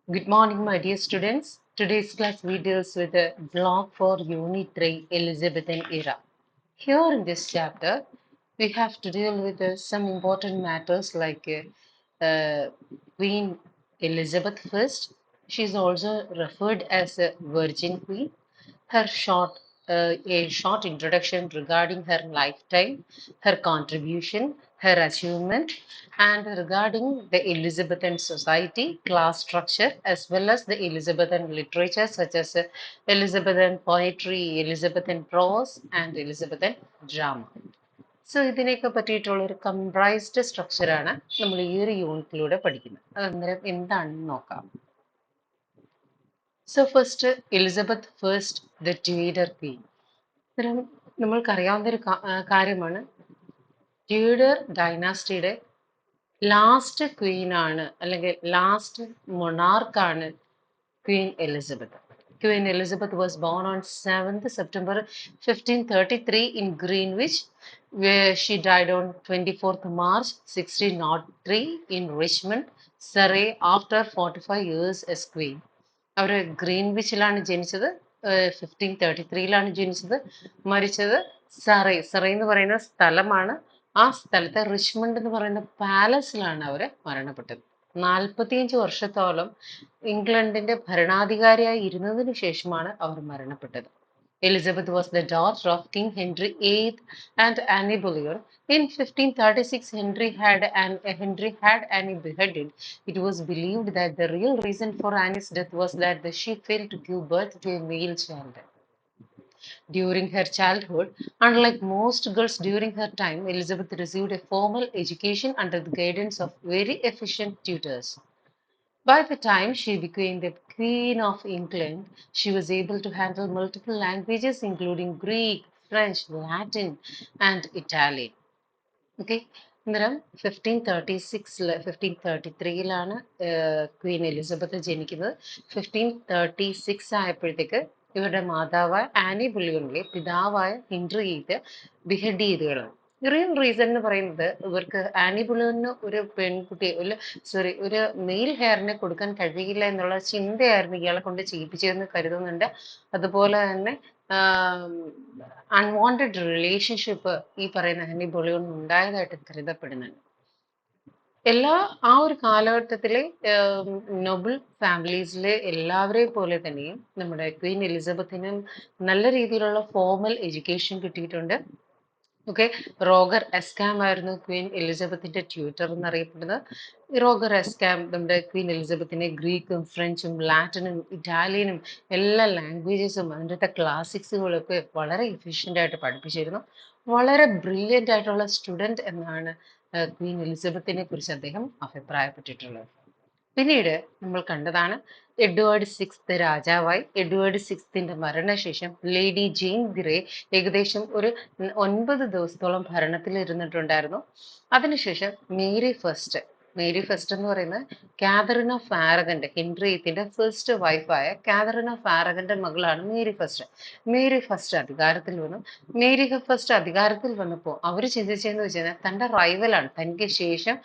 Good morning, my dear students. Today's class we deals with the block for Unit 3 Elizabethan era. Here in this chapter, we have to deal with some important matters like Queen Elizabeth I. She is also referred as a Virgin Queen. Her a short introduction regarding her lifetime, her contribution, her achievement, and regarding the Elizabethan society, class structure, as well as the Elizabethan literature such as Elizabethan poetry, Elizabethan prose, and Elizabethan drama. So ഇതിനെയൊക്കെ പറ്റിയിട്ടുള്ള ഒരു comprised സ്ട്രക്ചറാണ് നമ്മൾ ഈ ഒരു യൂണിറ്റിലൂടെ പഠിക്കുന്നത്. അന്നേരം എന്താണെന്ന് നോക്കാം. So first Elizabeth first the Tudor Queen. അന്നേരം നമ്മൾക്കറിയാവുന്ന ഒരു കാര്യമാണ്, ട്യൂഡർ ഡൈനാസ്റ്റിയുടെ ലാസ്റ്റ് ക്വീൻ ആണ് അല്ലെങ്കിൽ last മൊണാർക്കാണ് Queen Elizabeth. Queen Elizabeth was born on 7th September 1533 in Greenwich, where she died on 24th March 1603 in Richmond, Surrey, after 45 years as Queen. അവർ ഗ്രീൻവിച്ചിലാണ് ജനിച്ചത്. 1533ലാണ് ജനിച്ചത്. മരിച്ചത് സറൈ എന്ന് പറയുന്ന സ്ഥലമാണ്. ആ സ്ഥലത്തെ റിച്ച്മണ്ട് എന്ന് പറയുന്ന പാലസിലാണ് അവർ മരണപ്പെട്ടത്. 45 വർഷത്തോളം ഇംഗ്ലണ്ടിന്റെ ഭരണാധികാരിയായി ഇരുന്നതിനു ശേഷമാണ് അവർ മരണപ്പെട്ടത്. Elizabeth was the daughter of King Henry VIII and Anne Boleyn. In 1536, Henry had Anne beheaded. It was believed that the real reason for Anne's death was that she failed to give birth to a male child. During her childhood, unlike most girls during her time, Elizabeth received a formal education under the guidance of very efficient tutors. By the time she became the Queen of England, she was able to handle multiple languages including Greek, French, Latin, and Italian. Okay. അന്നേരം 1533ലാണ് Queen Elizabeth ജനിക്കുന്നത്. 1536 ആയപ്പോഴത്തേക്ക് ഇവരുടെ മാതാവായ Anne ബുളിയണിലെ പിതാവായ Henry VIII behead ചെയ്തുകളാണ്. Real reason എന്ന് പറയുന്നത്, ഇവർക്ക് ആനി ബുളിയന് ഒരു പെൺകുട്ടി ഒരു മെയിൽ ഹെയറിനെ കൊടുക്കാൻ കഴിയില്ല എന്നുള്ള ചിന്തയായിരുന്നു ഇയാളെ കൊണ്ട് ചെയ്യിപ്പിച്ചതെന്ന് കരുതുന്നുണ്ട്. അതുപോലെ തന്നെ അൺവാണ്ടഡ് റിലേഷൻഷിപ്പ് ഈ പറയുന്ന ആനി ബുളിയന് ഉണ്ടായതായിട്ട് കരുതപ്പെടുന്നുണ്ട്. ആ ഒരു കാലഘട്ടത്തിലെ നോബിൾ ഫാമിലീസിലെ എല്ലാവരെയും പോലെ തന്നെയും നമ്മുടെ ക്വീൻ എലിസബത്തിനും നല്ല രീതിയിലുള്ള ഫോർമൽ എഡ്യൂക്കേഷൻ കിട്ടിയിട്ടുണ്ട്. ഓക്കെ. റോഗർ എസ്കാം ആയിരുന്നു ക്വീൻ എലിസബത്തിന്റെ ട്യൂട്ടർ എന്നറിയപ്പെടുന്നത്. റോഗർ എസ്കാം നമ്മുടെ ക്വീൻ എലിസബത്തിനെ ഗ്രീക്കും ഫ്രഞ്ചും ലാറ്റിനും ഇറ്റാലിയനും എല്ലാ ലാംഗ്വേജസും അതിൻ്റെ ക്ലാസിക്സുകളൊക്കെ വളരെ എഫിഷ്യൻ്റ് ആയിട്ട് പഠിപ്പിച്ചിരുന്നു. വളരെ ബ്രില്യൻ്റ് ആയിട്ടുള്ള സ്റ്റുഡൻറ് എന്നാണ് ക്വീൻ എലിസബത്തിനെ കുറിച്ച് അദ്ദേഹം അഭിപ്രായപ്പെട്ടിട്ടുള്ളത്. പിന്നീട് നമ്മൾ കണ്ടതാണ് എഡ്വേർഡ് സിക്സ്ത് രാജാവായി. എഡ്വേർഡ് സിക്സ്തിന്റെ മരണശേഷം ലേഡി ജെയിൻ ഗ്രേ ഏകദേശം ഒരു 9 ദിവസത്തോളം ഭരണത്തിൽ ഇരുന്നിട്ടുണ്ടായിരുന്നു. അതിനുശേഷം മേരി ഫസ്റ്റ് എന്ന് പറയുന്നത് കാതറിൻ ഓഫ് ആരഗന്റെ, ഹെൻറി VIII ഫസ്റ്റ് വൈഫായ കാതറിൻ ഓഫ് ആരഗന്റെ മകളാണ് മേരി ഫസ്റ്റ്. മേരി ഫസ്റ്റ് അധികാരത്തിൽ വന്നപ്പോൾ അവർ ചിന്തിച്ചതെന്ന് വെച്ചാൽ തന്റെ റൈവലാണ്, തനിക്ക് ശേഷം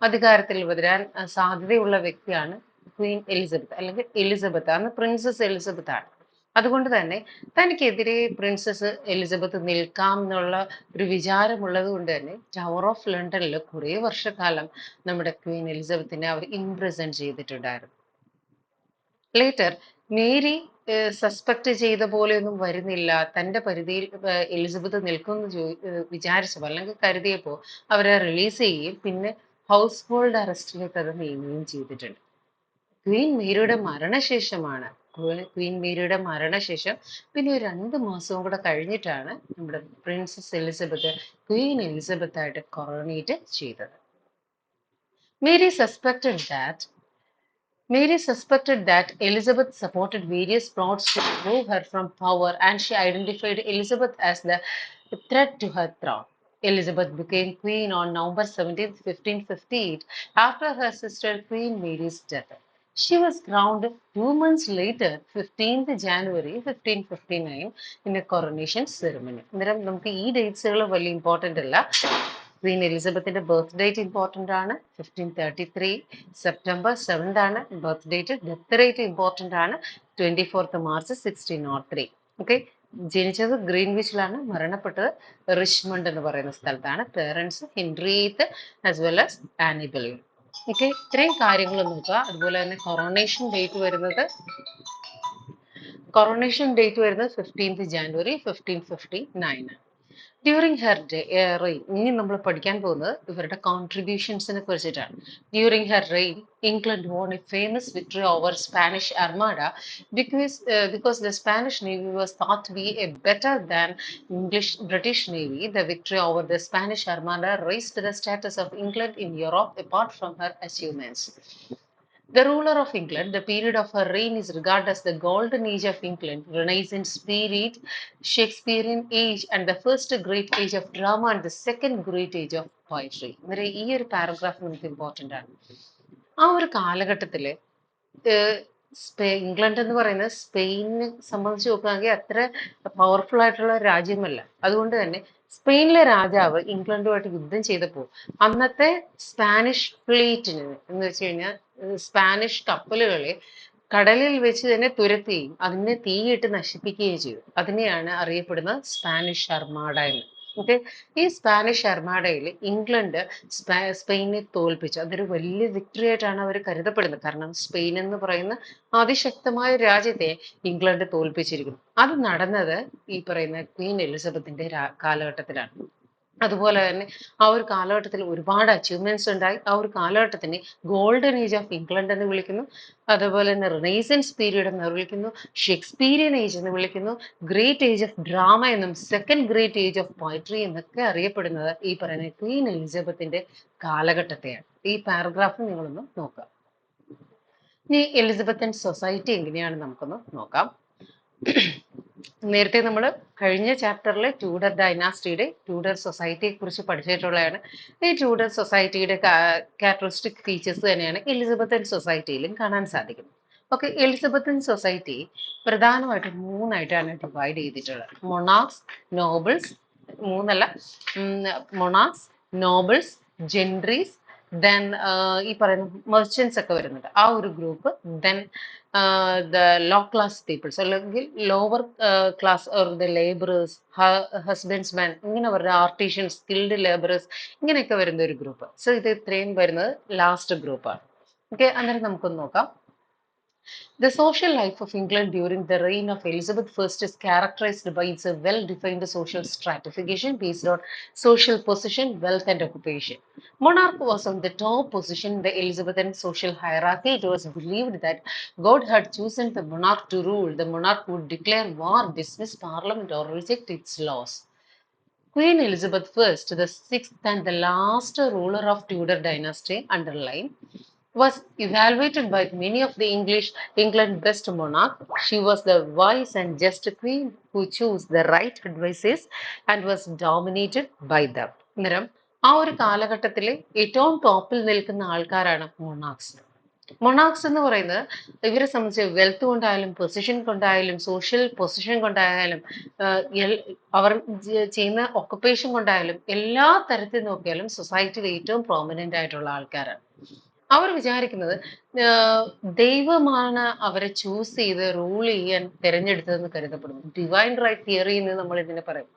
അധികാരത്തിൽ വരാൻ സാധ്യതയുള്ള വ്യക്തിയാണ് ക്വീൻ എലിസബത്ത് അല്ലെങ്കിൽ എലിസബത്ത്. അന്ന് പ്രിൻസസ് എലിസബത്ത് ആണ്. അതുകൊണ്ട് തന്നെ തനിക്കെതിരെ പ്രിൻസസ് എലിസബത്ത് നിൽക്കാം എന്നുള്ള ഒരു വിചാരമുള്ളത് കൊണ്ട് തന്നെ ടവർ ഓഫ് ലണ്ടനിൽ കുറേ വർഷക്കാലം നമ്മുടെ ക്വീൻ എലിസബത്തിനെ അവർ ഇംപ്രസൺ ചെയ്തിട്ടുണ്ടായിരുന്നു. ലേറ്റർ മേരി സസ്പെക്ട് ചെയ്ത പോലെയൊന്നും വരുന്നില്ല, തന്റെ പരിധിയിൽ എലിസബത്ത് നിൽക്കുമെന്ന് വിചാരിച്ചപ്പോൾ അല്ലെങ്കിൽ കരുതിയപ്പോൾ അവരെ റിലീസ് ചെയ്യുകയും പിന്നെ ഹൗസ് ഹോൾഡ് അറസ്റ്റിലേക്ക് അത് നീങ്ങുകയും ചെയ്തിട്ടുണ്ട്. ക്വീൻ മേരിയുടെ മരണശേഷം പിന്നെ 2 മാസവും കൂടെ കഴിഞ്ഞിട്ടാണ് നമ്മുടെ പ്രിൻസസ് എലിസബത്ത് ക്വീൻ എലിസബത്ത് ആയിട്ട് കൊറോണേറ്റ് ചെയ്തത്. Mary suspected that Elizabeth supported various plots to remove her from power, and she identified Elizabeth as the threat to her throne. Elizabeth became queen on November 17, 1558, after her sister Queen Mary's death. She was crowned 2 months later, 15th January 1559, in a coronation ceremony. അന്നേരം നമുക്ക് ഈ ഡേറ്റ്സുകൾ വലിയ important അല്ല. Queen എലിസബത്തിന്റെ birth date important ആണ്, 1533. September 7 ആണ് birth date. Death rate important ആണ്, 24th March 1603. Okay, ജനിച്ചത് ഗ്രീൻവിച്ചിലാണ്, മരണപ്പെട്ടത് റിച്ച്മണ്ട് എന്ന് പറയുന്ന സ്ഥലത്താണ്. Parents Henry eighth as well as Anne Boleyn. Okay, ഇത്രയും കാര്യങ്ങൾ നോക്കുക. അതുപോലെ തന്നെ കൊറോണേഷൻ ഡേറ്റ് വരുന്നത് 15th January 1559. During her rain, ഇനി നമ്മൾ പഠിക്കാൻ പോകുന്നത് ഇവരുടെ കോൺട്രിബ്യൂഷൻസിനെ കുറിച്ചിട്ടാണ്. During her rain, England won a famous victory over Spanish Armada because the Spanish Navy was thought to be a better than British Navy. The victory over the Spanish Armada raised the status of England in Europe apart from her achievements. The ruler of England, the period of her reign is regarded as the golden age of England, Renaissance period, Shakespearean age, and the first great age of drama and the second great age of poetry. ഈ ഒരു paragraph നമുക്ക് important ആണ്. ആ ഒരു കാലഘട്ടത്തില് England എന്ന് പറയുന്നത് സ്പെയിനിനെ സംബന്ധിച്ച് നോക്കുകയാണെങ്കിൽ അത്ര പവർഫുൾ ആയിട്ടുള്ള രാജ്യമല്ല. അതുകൊണ്ട് തന്നെ സ്പെയിനിലെ രാജാവ് ഇംഗ്ലണ്ടുമായിട്ട് യുദ്ധം ചെയ്തപ്പോൾ അന്നത്തെ സ്പാനിഷ് ഫ്ലീറ്റിന് എന്ന് വെച്ച് കഴിഞ്ഞാൽ സ്പാനിഷ് കപ്പലുകളെ കടലിൽ വെച്ച് തന്നെ തുരത്തുകയും അതിനെ തീയിട്ട് നശിപ്പിക്കുകയും ചെയ്തു. അതിനെയാണ് അറിയപ്പെടുന്നത് സ്പാനിഷ് അർമാഡ എന്ന്. ഓക്കെ, ഈ സ്പാനിഷ് അർമാഡയിൽ ഇംഗ്ലണ്ട് സ്പെയിനെ തോൽപ്പിച്ചു. അതൊരു വലിയ വിക്ടറി ആയിട്ടാണ് അവർ കരുതപ്പെടുന്നത്. കാരണം സ്പെയിൻ എന്ന് പറയുന്ന അതിശക്തമായ രാജ്യത്തെ ഇംഗ്ലണ്ട് തോൽപ്പിച്ചിരിക്കുന്നു. അത് നടന്നത് ഈ പറയുന്ന ക്വീൻ എലിസബത്തിന്റെ കാലഘട്ടത്തിലാണ്. അതുപോലെ തന്നെ ആ ഒരു കാലഘട്ടത്തിൽ ഒരുപാട് അച്ചീവ്മെന്റ്സ് ഉണ്ടായി. ആ ഒരു കാലഘട്ടത്തിന് ഗോൾഡൻ ഏജ് ഓഫ് ഇംഗ്ലണ്ട് എന്ന് വിളിക്കുന്നു. അതുപോലെ തന്നെ റിനൈസൻസ് പീരീഡ് എന്ന് വിളിക്കുന്നു, ഷേക്സ്പീരിയൻ ഏജ് എന്ന് വിളിക്കുന്നു, ഗ്രേറ്റ് ഏജ് ഓഫ് ഡ്രാമ എന്നും second great age of poetry എന്നൊക്കെ അറിയപ്പെടുന്നത് ഈ പറയുന്ന ക്വീൻ എലിസബത്തിന്റെ കാലഘട്ടത്തെയാണ്. ഈ പാരഗ്രാഫ് നിങ്ങളൊന്ന് നോക്കാം. ഇനി എലിസബത്തൻ സൊസൈറ്റി എങ്ങനെയാണ് നമുക്കൊന്ന് നോക്കാം. നേരത്തെ നമ്മൾ കഴിഞ്ഞ ചാപ്റ്ററിലെ ട്യൂഡർ ഡൈനാസ്റ്റിയുടെ ട്യൂഡർ സൊസൈറ്റിയെ കുറിച്ച് പഠിച്ചിട്ടുള്ളതാണ്. ഈ ട്യൂഡർ സൊസൈറ്റിയുടെ ക്യാരക്ടറിസ്റ്റിക് ഫീച്ചേഴ്സ് തന്നെയാണ് എലിസബത്തൻ സൊസൈറ്റിയിലും കാണാൻ സാധിക്കുന്നത്. ഓക്കെ, എലിസബത്തൻ സൊസൈറ്റി പ്രധാനമായിട്ടും 3ആയിട്ടാണ് ഡിവൈഡ് ചെയ്തിട്ടുള്ളത്. Monarchs, nobles, monarchs, nobles, gentries, then ഈ പറയുന്ന മെർച്ചൻസ് ഒക്കെ വരുന്നുണ്ട്, ആ ഒരു group. Then the low class peoples അല്ലെങ്കിൽ lower class or the labourers, husbandsman, ഇങ്ങനെ വരുന്ന ആർട്ടിഷ്യൻസ്, സ്കിൽഡ് ലേബറേഴ്സ്, ഇങ്ങനെയൊക്കെ വരുന്ന ഒരു ഗ്രൂപ്പ്. സോ ഇത് ഇത്രയും വരുന്നത് ലാസ്റ്റ് ഗ്രൂപ്പാണ്. ഓക്കെ, അന്നേരം നമുക്കൊന്ന് നോക്കാം. The social life of England during the reign of Elizabeth I is characterized by its well-defined social stratification based on social position, wealth, and occupation. Monarch was on the top position in the Elizabethan social hierarchy. It was believed that God had chosen the monarch to rule. The monarch would declare war, dismiss parliament, or reject its laws. Queen Elizabeth I, the sixth and the last ruler of Tudor dynasty, underline, was evaluated by many of the England best monarch. She was the wise and just queen who chose the right advices and was dominated by them. അന്നേരം ആ ഒരു കാലഘട്ടത്തിൽ ഏറ്റവും ടോപ്പിൽ നിൽക്കുന്ന ആൾക്കാരാണ് മൊണാർക്സ്. മൊണാർക്സ് എന്ന് പറയുന്നത് ഇവരെ സംബന്ധിച്ച് വെൽത്ത് കൊണ്ടായാലും പൊസിഷൻ കൊണ്ടായാലും സോഷ്യൽ പൊസിഷൻ കൊണ്ടായാലും അവർ ചെയ്യുന്ന ഒക്കുപ്പേഷൻ കൊണ്ടായാലും എല്ലാ തരത്തിൽ നോക്കിയാലും സൊസൈറ്റിയിൽ ഏറ്റവും പ്രോമിനന്റ് ആയിട്ടുള്ള ആൾക്കാരാണ്. അവർ വിചാരിക്കുന്നത് ദൈവമാണ് അവരെ ചൂസ് ചെയ്ത് റൂൾ ചെയ്യാൻ തിരഞ്ഞെടുത്തതെന്ന് കരുതപ്പെടുന്നു. ഡിവൈൻ റൈറ്റ് തിയറി എന്ന് നമ്മൾ ഇതിനെ പറയും.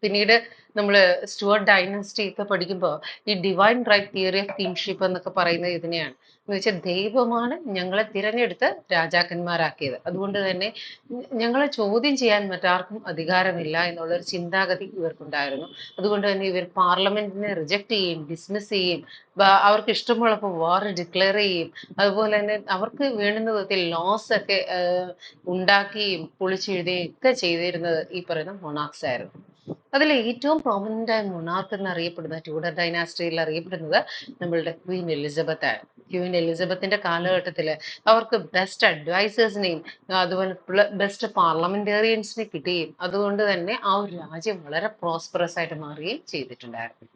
പിന്നീട് നമ്മൾ സ്റ്റുവർട്ട് ഡൈനസ്റ്റി ഒക്കെ പഠിക്കുമ്പോൾ ഈ divine right theory of kingship എന്നൊക്കെ പറയുന്നത് ഇതിനെയാണ്. എന്ന് വെച്ചാൽ ദൈവമാണ് ഞങ്ങളെ തിരഞ്ഞെടുത്ത് രാജാക്കന്മാരാക്കിയത്, അതുകൊണ്ട് തന്നെ ഞങ്ങളെ ചോദ്യം ചെയ്യാൻ മറ്റാർക്കും അധികാരമില്ല എന്നുള്ളൊരു ചിന്താഗതി ഇവർക്കുണ്ടായിരുന്നു. അതുകൊണ്ട് തന്നെ ഇവർ പാർലമെന്റിനെ റിജക്ട് ചെയ്യും, ഡിസ്മിസ് ചെയ്യും, അവർക്ക് ഇഷ്ടമുള്ളപ്പോൾ വാർ ഡിക്ലെയർ ചെയ്യും. അതുപോലെ തന്നെ അവർക്ക് വേണ്ടുന്ന വിധത്തിൽ ലോസ് ഒക്കെ ഉണ്ടാക്കുകയും പൊളിച്ചെഴുതുകയും ഒക്കെ ചെയ്തിരുന്നത് ഈ പറയുന്ന മൊണാർക്സ് ആയിരുന്നു. അതിൽ ഏറ്റവും പ്രോമിനന്റ് ആയ മൊണാർക്ക് എന്നറിയപ്പെടുന്ന ട്യൂഡർ ഡൈനാസ്റ്റിയിൽ അറിയപ്പെടുന്നത് നമ്മളുടെ ക്വീൻ എലിസബത്ത് ആണ്. ക്വീൻ എലിസബത്തിന്റെ കാലഘട്ടത്തിൽ അവർക്ക് ബെസ്റ്റ് അഡ്വൈസേഴ്സിനെയും അതുപോലെ ബെസ്റ്റ് പാർലമെന്റേറിയൻസിനെ കിട്ടുകയും അതുകൊണ്ട് തന്നെ ആ ഒരു രാജ്യം വളരെ പ്രോസ്പെറസ് ആയിട്ട് മാറുകയും ചെയ്തിട്ടുണ്ടായിരുന്നു.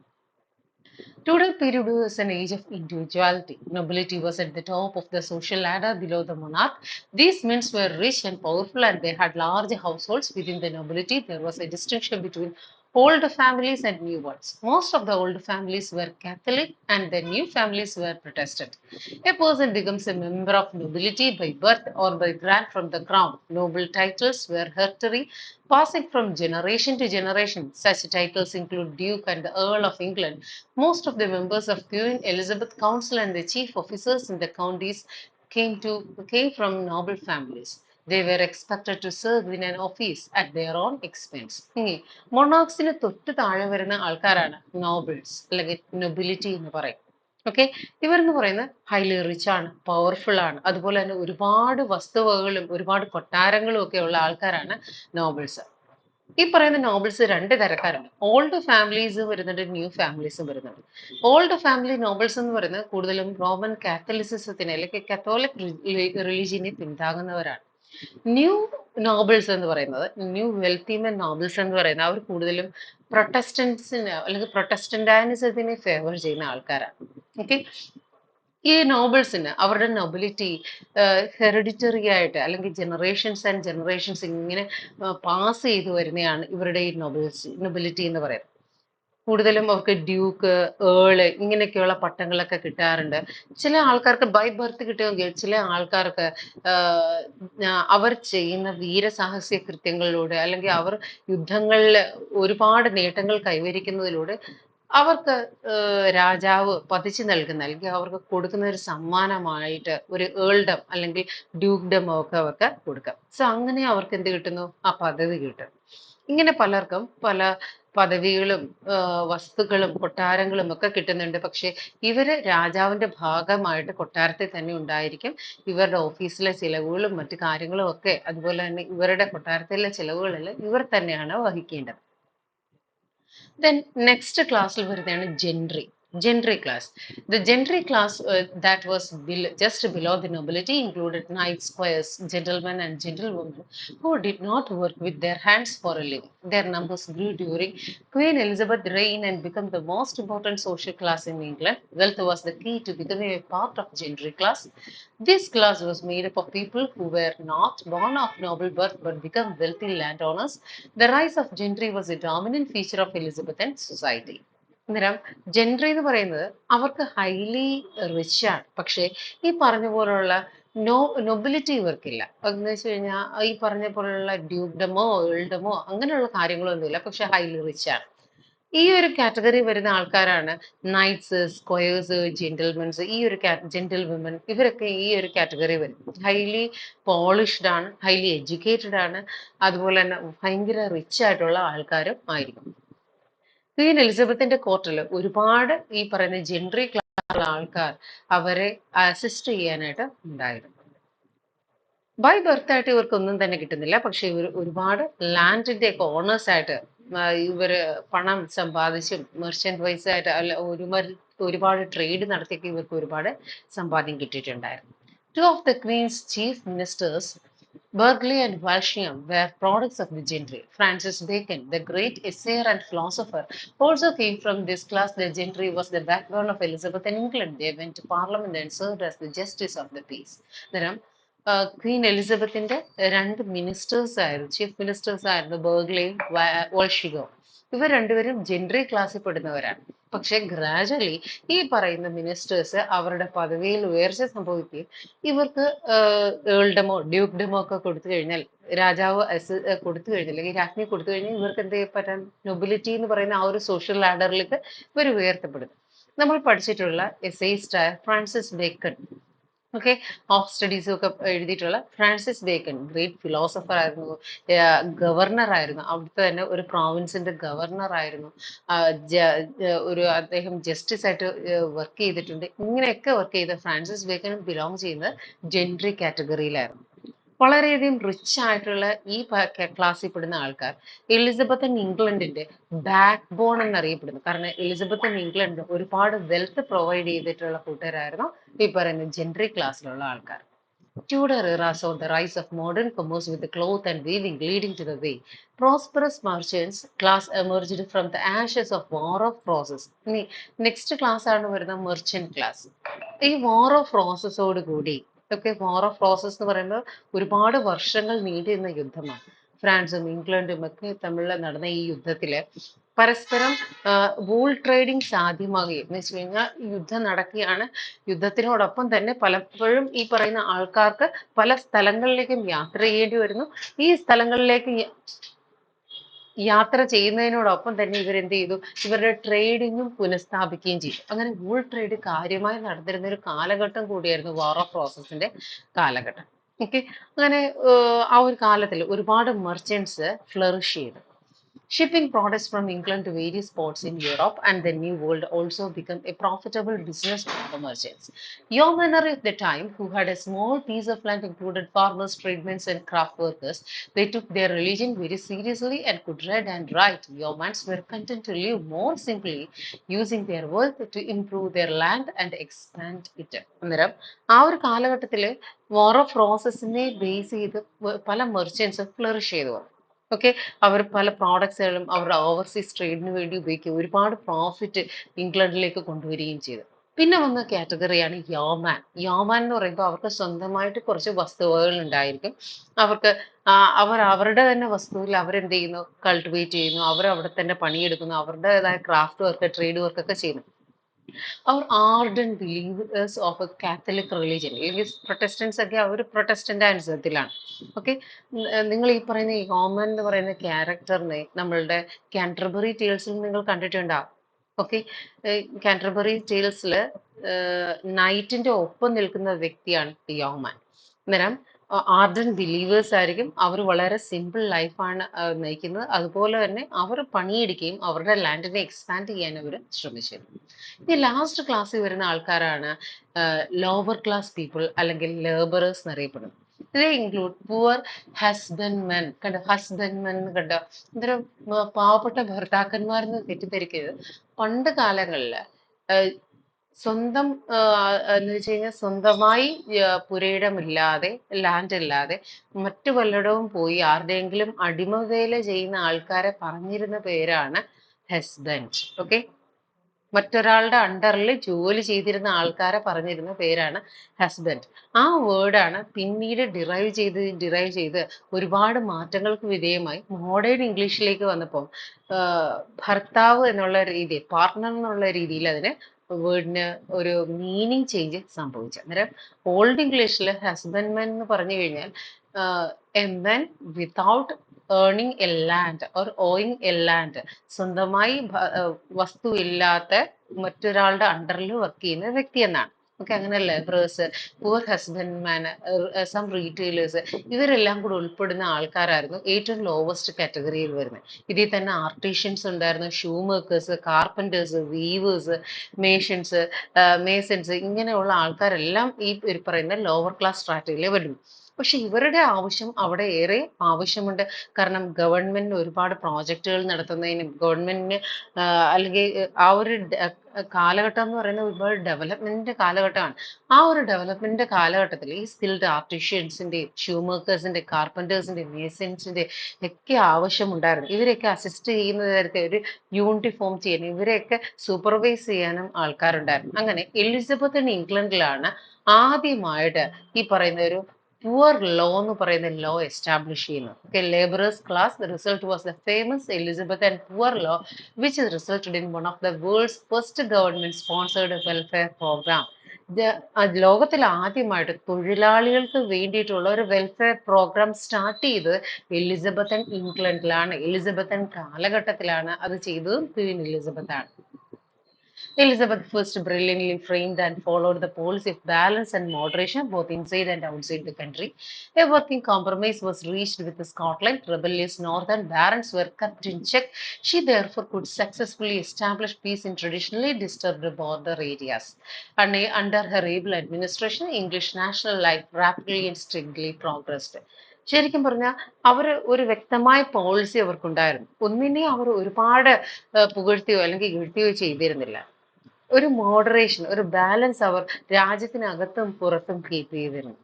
Tudor period was an age of individuality. Nobility was at the top of the social ladder below the monarch. These men were rich and powerful and they had large households. Within the nobility, there was a distinction between old families and new ones. Most of the old families were Catholic and the new families were Protestant. A person becomes a member of nobility by birth or by grant from the crown. Noble titles were hereditary, passing from generation to generation. Such titles include Duke and the Earl of England. Most of the members of Queen Elizabeth Council and the chief officers in the counties came from noble families. They were expected to serve in an office at their own expense. ഇനി മൊണാക്സിന് തൊട്ട് താഴെ വരുന്ന ആൾക്കാരാണ് nobles അല്ലെങ്കിൽ nobility എന്ന് പറയും. Okay, ഇവരെന്ന് പറയുന്നത് highly rich ആണ്, പവർഫുൾ ആണ്, അതുപോലെ തന്നെ ഒരുപാട് വസ്തുവകകളും ഒരുപാട് കൊട്ടാരങ്ങളും ഒക്കെ ഉള്ള ആൾക്കാരാണ് നോബിൾസ്. ഈ പറയുന്ന നോബിൾസ് രണ്ട് തരക്കാരുണ്ട്. ഓൾഡ് ഫാമിലീസ് വരുന്നുണ്ട്, ന്യൂ ഫാമിലീസും വരുന്നുണ്ട്. ഓൾഡ് ഫാമിലി നോബിൾസ് എന്ന് പറയുന്നത് കൂടുതലും റോമൻ കാത്തലിസിസത്തിനെ അല്ലെങ്കിൽ കത്തോലിക് റിലീജിയനെ പിന്താങ്ങുന്നവരാണ്. ന്യൂ നോബിൾസ് എന്ന് പറയുന്നത്, ന്യൂ വെൽത്തിമൻ നോബിൾസ് എന്ന് പറയുന്നത് അവർ കൂടുതലും പ്രൊട്ടസ്റ്റന്റ്സിന് അല്ലെങ്കിൽ പ്രൊട്ടസ്റ്റന്റാനിസത്തിനെ ഫേവർ ചെയ്യുന്ന ആൾക്കാരാണ്. ഓക്കെ, ഈ നോബിൾസിന് അവരുടെ നൊബിലിറ്റി ഹെറിഡിറ്ററി ആയിട്ട് അല്ലെങ്കിൽ ജനറേഷൻസ് ആൻഡ് ജനറേഷൻസ് ഇങ്ങനെ പാസ് ചെയ്തു വരുന്നതാണ് ഇവരുടെ ഈ നൊബിലിറ്റി എന്ന് പറയുന്നത്. കൂടുതലും അവർക്ക് ഡ്യൂക്ക്, ഏള് ഇങ്ങനെയൊക്കെയുള്ള പട്ടങ്ങളൊക്കെ കിട്ടാറുണ്ട്. ചില ആൾക്കാർക്ക് ബൈ ബർത്ത് കിട്ടുമെങ്കിൽ ചില ആൾക്കാർക്ക് അവർ ചെയ്യുന്ന വീരസാഹസ്യ കൃത്യങ്ങളിലൂടെ അല്ലെങ്കിൽ അവർ യുദ്ധങ്ങളിൽ ഒരുപാട് നേട്ടങ്ങൾ കൈവരിക്കുന്നതിലൂടെ അവർക്ക് രാജാവ് പതിച്ചു നൽകുന്ന അല്ലെങ്കിൽ അവർക്ക് കൊടുക്കുന്ന ഒരു സമ്മാനമായിട്ട് ഒരു ഏൾഡം അല്ലെങ്കിൽ ഡ്യൂക്ഡം ഒക്കെ അവർക്ക് കൊടുക്കാം. സോ അങ്ങനെ അവർക്ക് എന്ത് കിട്ടുന്നു? ആ പദവി കിട്ടും. ഇങ്ങനെ പലർക്കും പല പദവികളും വസ്തുക്കളും കൊട്ടാരങ്ങളും ഒക്കെ കിട്ടുന്നുണ്ട്. പക്ഷെ ഇവര് രാജാവിന്റെ ഭാഗമായിട്ട് കൊട്ടാരത്തിൽ തന്നെ ഉണ്ടായിരിക്കും. ഇവരുടെ ഓഫീസിലെ ചിലവുകളും മറ്റു കാര്യങ്ങളും ഒക്കെ അതുപോലെ തന്നെ ഇവരുടെ കൊട്ടാരത്തിലെ ചിലവുകളെല്ലാം ഇവർ തന്നെയാണ് വഹിക്കേണ്ടത്. Then next class വരുന്നതാണ് gentry. Gentry class. The gentry class that was just below the nobility included knights, squires, gentlemen and gentlewomen who did not work with their hands for a living. Their numbers grew during Queen Elizabeth's reign and became the most important social class in England. Wealth was the key to becoming a part of gentry class. This class was made up of people who were not born of noble birth but become wealthy landowners. The rise of gentry was a dominant feature of Elizabethan society. അന്നേരം Gentry എന്ന് പറയുന്നത് അവർക്ക് highly rich ആണ്, പക്ഷേ ഈ പറഞ്ഞ പോലുള്ള nobility ഇവർക്കില്ല. എന്ന് വെച്ച് കഴിഞ്ഞാൽ ഈ പറഞ്ഞ പോലുള്ള ഡ്യൂക്ഡമോ ഏൾഡമോ അങ്ങനെയുള്ള കാര്യങ്ങളൊന്നുമില്ല, പക്ഷെ ഹൈലി റിച്ച് ആണ്. ഈ ഒരു കാറ്റഗറി വരുന്ന ആൾക്കാരാണ് നൈറ്റ്സ്, സ്ക്വയേഴ്സ്, ജെന്റിൽമെൻസ്, ഈ ഒരു ജെന്റിൽ വിമൻ, ഇവരൊക്കെ ഈ ഒരു കാറ്റഗറി വരും. ഹൈലി പോളിഷ്ഡ് ആണ്, ഹൈലി എഡ്യൂക്കേറ്റഡ് ആണ്, അതുപോലെ തന്നെ ഭയങ്കര റിച്ച് ആയിട്ടുള്ള ആൾക്കാരും ആയിരിക്കും. ക്വീൻ എലിസബത്തിന്റെ കോർട്ടിൽ ഒരുപാട് ഈ പറയുന്ന ജെൻട്രി ക്ലാസ്സിലുള്ള ആൾക്കാർ അവരെ അസിസ്റ്റ് ചെയ്യാനായിട്ട് ഉണ്ടായിരുന്നു. ബൈ ബർത്ത് ആയിട്ട് ഇവർക്കൊന്നും തന്നെ കിട്ടുന്നില്ല, പക്ഷെ ഇവർ ഒരുപാട് ലാൻഡിന്റെ ഒക്കെ ഓണേഴ്സ് ആയിട്ട് ഇവര് പണം സമ്പാദിച്ചും മെർച്ചന്റ് വൈസ് ആയിട്ട് അല്ല ഒരുപാട് ട്രേഡ് നടത്തിയൊക്കെ ഇവർക്ക് ഒരുപാട് സമ്പാദ്യം കിട്ടിയിട്ടുണ്ടായിരുന്നു. Two of the Queen's chief ministers, Burghley and Walsingham, were products of the gentry. Francis Bacon, the great essayer and philosopher, also came from this class. The gentry was the backbone of Elizabeth in England. They went to Parliament and served as the justice of the peace. Queen എലിസബത്തിന്റെ രണ്ട് ministers ആയിരുന്നു, chief ministers ആയിരുന്നു ബർഗ്ലിയും വാൾഷിംഗവും. ഇവർ രണ്ടുപേരും Gentry ക്ലാസ്സിൽ പെടുന്നവരാണ്. പക്ഷെ gradually ഈ പറയുന്ന മിനിസ്റ്റേഴ്സ് അവരുടെ പദവിയിൽ ഉയർച്ച സംഭവിക്കുകയും ഇവർക്ക് ഏൾഡമോ ഡ്യൂക്ഡമോ ഒക്കെ കൊടുത്തു കഴിഞ്ഞാൽ, രാജാവ് കൊടുത്തു കഴിഞ്ഞാൽ അല്ലെങ്കിൽ രാജ്ഞി കൊടുത്തു കഴിഞ്ഞാൽ ഇവർക്ക് എന്ത് പറ്റാൻ നൊബിലിറ്റി എന്ന് പറയുന്ന ആ ഒരു സോഷ്യൽ ലാഡറിലേക്ക് ഇവർ ഉയർത്തപ്പെടും. നമ്മൾ പഠിച്ചിട്ടുള്ള essayist Francis Bacon, okay, of സ്റ്റഡീസും ഒക്കെ എഴുതിയിട്ടുള്ള ഫ്രാൻസിസ് ബേക്കൺ ഗ്രേറ്റ് ഫിലോസഫർ ആയിരുന്നു, ഗവർണർ ആയിരുന്നു, അവിടുത്തെ തന്നെ ഒരു പ്രോവിൻസിന്റെ ഗവർണർ ആയിരുന്നു, അദ്ദേഹം ജസ്റ്റിസ് ആയിട്ട് വർക്ക് ചെയ്തിട്ടുണ്ട്. ഇങ്ങനെയൊക്കെ വർക്ക് ചെയ്ത ഫ്രാൻസിസ് ബേക്കൺ ബിലോങ് ചെയ്യുന്നത് ജെൻട്രി കാറ്റഗറിയിലായിരുന്നു. വളരെയധികം റിച്ച് ആയിട്ടുള്ള ഈ ക്ലാസ്സിൽ പെടുന്ന ആൾക്കാർ എലിസബത്തൻ ഇംഗ്ലണ്ടിന്റെ ബാക്ക് ബോൺ എന്നറിയപ്പെടുന്നു. കാരണം എലിസബത്തൻ ഇംഗ്ലണ്ട് ഒരുപാട് വെൽത്ത് പ്രൊവൈഡ് ചെയ്തിട്ടുള്ള കൂട്ടരായിരുന്നു ഈ പറയുന്ന ജെൻട്രി ക്ലാസ്സിലുള്ള ആൾക്കാർ. Tudor era saw the rise of modern commerce with the cloth and weaving leading to the way. Prosperous merchants class emerged from the ashes of War of Roses. ഇനി next class ആണ് വരുന്ന merchant class. ഈ war of റോസസോട് കൂടി war of roses എന്ന് പറയുന്നത് ഒരുപാട് വർഷങ്ങൾ നീണ്ടുനിന്ന യുദ്ധമാണ്. ഫ്രാൻസും ഇംഗ്ലണ്ടും ഒക്കെ തമ്മിൽ നടന്ന ഈ യുദ്ധത്തില് പരസ്പരം വൂൾ ട്രേഡിംഗ് സാധ്യമാകുകയും എന്ന് വെച്ച് കഴിഞ്ഞാൽ യുദ്ധം നടക്കുകയാണ്. യുദ്ധത്തിനോടൊപ്പം തന്നെ പലപ്പോഴും ഈ പറയുന്ന ആൾക്കാർക്ക് പല സ്ഥലങ്ങളിലേക്കും യാത്ര ചെയ്യേണ്ടി വരുന്നു. ഈ സ്ഥലങ്ങളിലേക്ക് യാത്ര ചെയ്യുന്നതിനോടൊപ്പം തന്നെ ഇവരെന്ത് ചെയ്തു, ഇവരുടെ ട്രേഡിങ്ങും പുനഃസ്ഥാപിക്കുകയും ചെയ്തു. അങ്ങനെ വൂൾ ട്രേഡ് കാര്യമായി നടന്നിരുന്ന ഒരു കാലഘട്ടം കൂടിയായിരുന്നു വാർ ഓഫ് റോസസിന്റെ കാലഘട്ടം. ഓക്കെ, അങ്ങനെ ആ ഒരു കാലത്തിൽ ഒരുപാട് മെർച്ചൻസ് ഫ്ലറിഷ് ചെയ്തു. Shipping products from England to various ports in Europe and the New World also became a profitable business for the merchants. Yeomanry of the time, who had a small piece of land, included farmers, tradesmen, and craft workers. They took their religion very seriously and could read and write. Yeomans were content to live more simply, using their wealth to improve their land and expand it. അന്നേരം ആ ഒരു കാലഘട്ടത്തിൽ war of റോസസിനെ base ചെയ്ത് പല മെർച്ചൻസും flourish ചെയ്തു വന്നു. Okay, അവർ പല പ്രോഡക്ട്സുകളും അവരുടെ ഓവർസീസ് ട്രേഡിന് വേണ്ടി ഉപയോഗിക്കുക, ഒരുപാട് പ്രോഫിറ്റ് ഇംഗ്ലണ്ടിലേക്ക് കൊണ്ടുവരികയും ചെയ്തു. പിന്നെ വന്ന കാറ്റഗറിയാണ് യോമാൻ. യോമാൻ എന്ന് പറയുമ്പോൾ അവർക്ക് സ്വന്തമായിട്ട് കുറച്ച് വസ്തുവകൾ ഉണ്ടായിരിക്കും. അവർക്ക് അവർ അവരുടെ തന്നെ വസ്തുവിൽ അവരെന്ത് ചെയ്യുന്നു, കൾട്ടിവേറ്റ് ചെയ്യുന്നു, അവർ അവിടെ തന്നെ പണിയെടുക്കുന്നു, അവരുടേതായ ക്രാഫ്റ്റ് വർക്ക്, ട്രേഡ് വർക്ക് ഒക്കെ ചെയ്യുന്നു. അവർ ardent believers of a Catholic religion, അല്ലെങ്കിൽ പ്രൊട്ടസ്റ്റൻസ് ഒക്കെ അവർ പ്രൊട്ടസ്റ്റന്റ് അനുസരത്തിലാണ്. ഓക്കെ, നിങ്ങൾ ഈ പറയുന്ന ഈ ഹോമൻ എന്ന് പറയുന്ന ക്യാരക്ടറിനെ നമ്മളുടെ കാൻറ്റർബറി ടേൽസിൽ നിങ്ങൾ കണ്ടിട്ടുണ്ടാവും. ഓക്കെ, കാൻറ്റർബറി ടേൽസിൽ നൈറ്റിന്റെ ഒപ്പം നിൽക്കുന്ന വ്യക്തിയാണ് യോമാൻ. അന്നേരം ആർഡൻ ബിലീവേഴ്സ് ആയിരിക്കും. അവർ വളരെ സിമ്പിൾ ലൈഫാണ് നയിക്കുന്നത്. അതുപോലെ തന്നെ അവർ പണിയെടുക്കുകയും അവരുടെ ലാൻഡിനെ എക്സ്പാൻഡ് ചെയ്യാൻ അവർ ശ്രമിച്ചിരുന്നു. ഈ ലാസ്റ്റ് ക്ലാസ്സിൽ വരുന്ന ആൾക്കാരാണ് ലോവർ ക്ലാസ് പീപ്പിൾ, അല്ലെങ്കിൽ ലേബറേഴ്സ് എന്നറിയപ്പെടുന്നത്. ഇത് ഇൻക്ലൂഡ് പുവർ ഹസ്ബൻഡ്മെൻ. കണ്ടോ, ഹസ്ബൻഡ്മെൻ കണ്ടോ, അന്നേരം പാവപ്പെട്ട ഭർത്താക്കന്മാരെന്ന് തെറ്റിദ്ധരിക്കരുത്. പണ്ട് കാലങ്ങളിൽ സ്വന്തം എന്ന് വെച്ച് കഴിഞ്ഞാൽ സ്വന്തമായി പുരയിടമില്ലാതെ, ലാൻഡ് ഇല്ലാതെ മറ്റു വല്ലയിടവും പോയി ആരുടെയെങ്കിലും അടിമവേല ചെയ്യുന്ന ആൾക്കാരെ പറഞ്ഞിരുന്ന പേരാണ് ഹസ്ബൻഡ്. ഓക്കെ, മറ്റൊരാളുടെ അണ്ടറിൽ ജോലി ചെയ്തിരുന്ന ആൾക്കാരെ പറഞ്ഞിരുന്ന പേരാണ് ഹസ്ബൻഡ്. ആ വേർഡാണ് പിന്നീട് ഡിറൈവ് ചെയ്ത് ഒരുപാട് മാറ്റങ്ങൾക്ക് വിധേയമായി മോഡേൺ ഇംഗ്ലീഷിലേക്ക് വന്നപ്പോൾ ഭർത്താവ് എന്നുള്ള രീതി, പാർട്ട്ണർ എന്നുള്ള രീതിയിൽ അതിന് വേർഡിന് ഒരു മീനിങ് ചേഞ്ച് സംഭവിച്ചു. അന്നേരം ഓൾഡ് ഇംഗ്ലീഷിൽ ഹസ്ബൻഡ്മെൻ എന്ന് പറഞ്ഞു കഴിഞ്ഞാൽ A men without earning A land or owing A land, സ്വന്തമായി വസ്തു ഇല്ലാത്ത മറ്റൊരാളുടെ അണ്ടറിൽ വർക്ക് ചെയ്യുന്ന വ്യക്തി എന്നാണ്. ഓക്കെ, അങ്ങനെ ലേബറേഴ്സ്, പുവർ ഹസ്ബൻഡ്മാൻ, സം റീറ്റെയിലേഴ്സ്, ഇവരെല്ലാം കൂടെ ഉൾപ്പെടുന്ന ആൾക്കാരായിരുന്നു ഏറ്റവും ലോവസ്റ്റ് കാറ്റഗറിയിൽ വരുന്നത്. ഇതിൽ തന്നെ ആർട്ടീഷ്യൻസ് ഉണ്ടായിരുന്നു, shoe makers, carpenter's, weavers, masons, ഇങ്ങനെയുള്ള ആൾക്കാരെല്ലാം ഈ പറയുന്ന ലോവർ ക്ലാസ് സ്ട്രാറ്റയിൽ വരുന്നു. പക്ഷെ ഇവരുടെ ആവശ്യം അവിടെ ഏറെ ആവശ്യമുണ്ട്. കാരണം ഗവൺമെന്റിന് ഒരുപാട് പ്രോജക്റ്റുകൾ നടത്തുന്നതിനും, ഗവൺമെന്റിന് അല്ലെങ്കിൽ ആ ഒരു കാലഘട്ടം എന്ന് പറയുന്നത് ഒരുപാട് ഡെവലപ്മെന്റിന്റെ കാലഘട്ടമാണ്. ആ ഒരു ഡെവലപ്മെന്റിന്റെ കാലഘട്ടത്തിൽ ഈ സ്കിൽഡ് ആർട്ടിഷ്യൻസിന്റെ, ഷൂമേക്കേഴ്സിന്റെ, കാർപ്പൻറ്റേഴ്സിന്റെ, മേസൻസിന്റെ ഒക്കെ ആവശ്യമുണ്ടായിരുന്നു. ഇവരെയൊക്കെ അസിസ്റ്റ് ചെയ്യുന്ന തരത്തിൽ ഒരു യൂണിഫോം ചെയ്യാനും ഇവരെയൊക്കെ സൂപ്പർവൈസ് ചെയ്യാനും ആൾക്കാരുണ്ടായിരുന്നു. അങ്ങനെ എലിസബത്ത് ഇംഗ്ലണ്ടിലാണ് ആദ്യമായിട്ട് ഈ പറയുന്ന ഒരു പുവർ ലോ എന്ന് പറയുന്ന ലോ എസ്റ്റാബ്ലിഷ് ചെയ്യുന്നു. Okay, labourers class. The result was the famous Elizabeth and poor law, which resulted in one of the world's first government sponsored welfare programme. ലോകത്തിൽ ആദ്യമായിട്ട് തൊഴിലാളികൾക്ക് വേണ്ടിയിട്ടുള്ള ഒരു വെൽഫെയർ പ്രോഗ്രാം സ്റ്റാർട്ട് ചെയ്തത് Elizabethan ഇംഗ്ലണ്ടിലാണ്. എലിസബത്തൻ കാലഘട്ടത്തിലാണ് അത് ചെയ്തതും ക്വീൻ എലിസബത്ത് ആണ്. Elizabeth first brilliantly framed and followed the policy of balance and moderation both inside and outside the country. A working compromise was reached with Scotland. Rebellious northern barons were kept in check. She therefore could successfully establish peace in traditionally disturbed border areas. And under her able administration, English national life rapidly and strictly progressed. ശരിക്കും പറഞ്ഞാൽ അവർ ഒരു വ്യക്തമായ policy അവർക്കുണ്ടായിരുന്നു. ഒന്നിനെ അവർ ഒരുപാട് പുകഴ്ത്തിയോ അല്ലെങ്കിൽ ഇഴ്ത്തിയോ ചെയ്തിരുന്നില്ല. ഒരു moderation, ഒരു ബാലൻസ് അവർ രാജ്യത്തിനകത്തും പുറത്തും കീപ്പ് ചെയ്തിരുന്നു.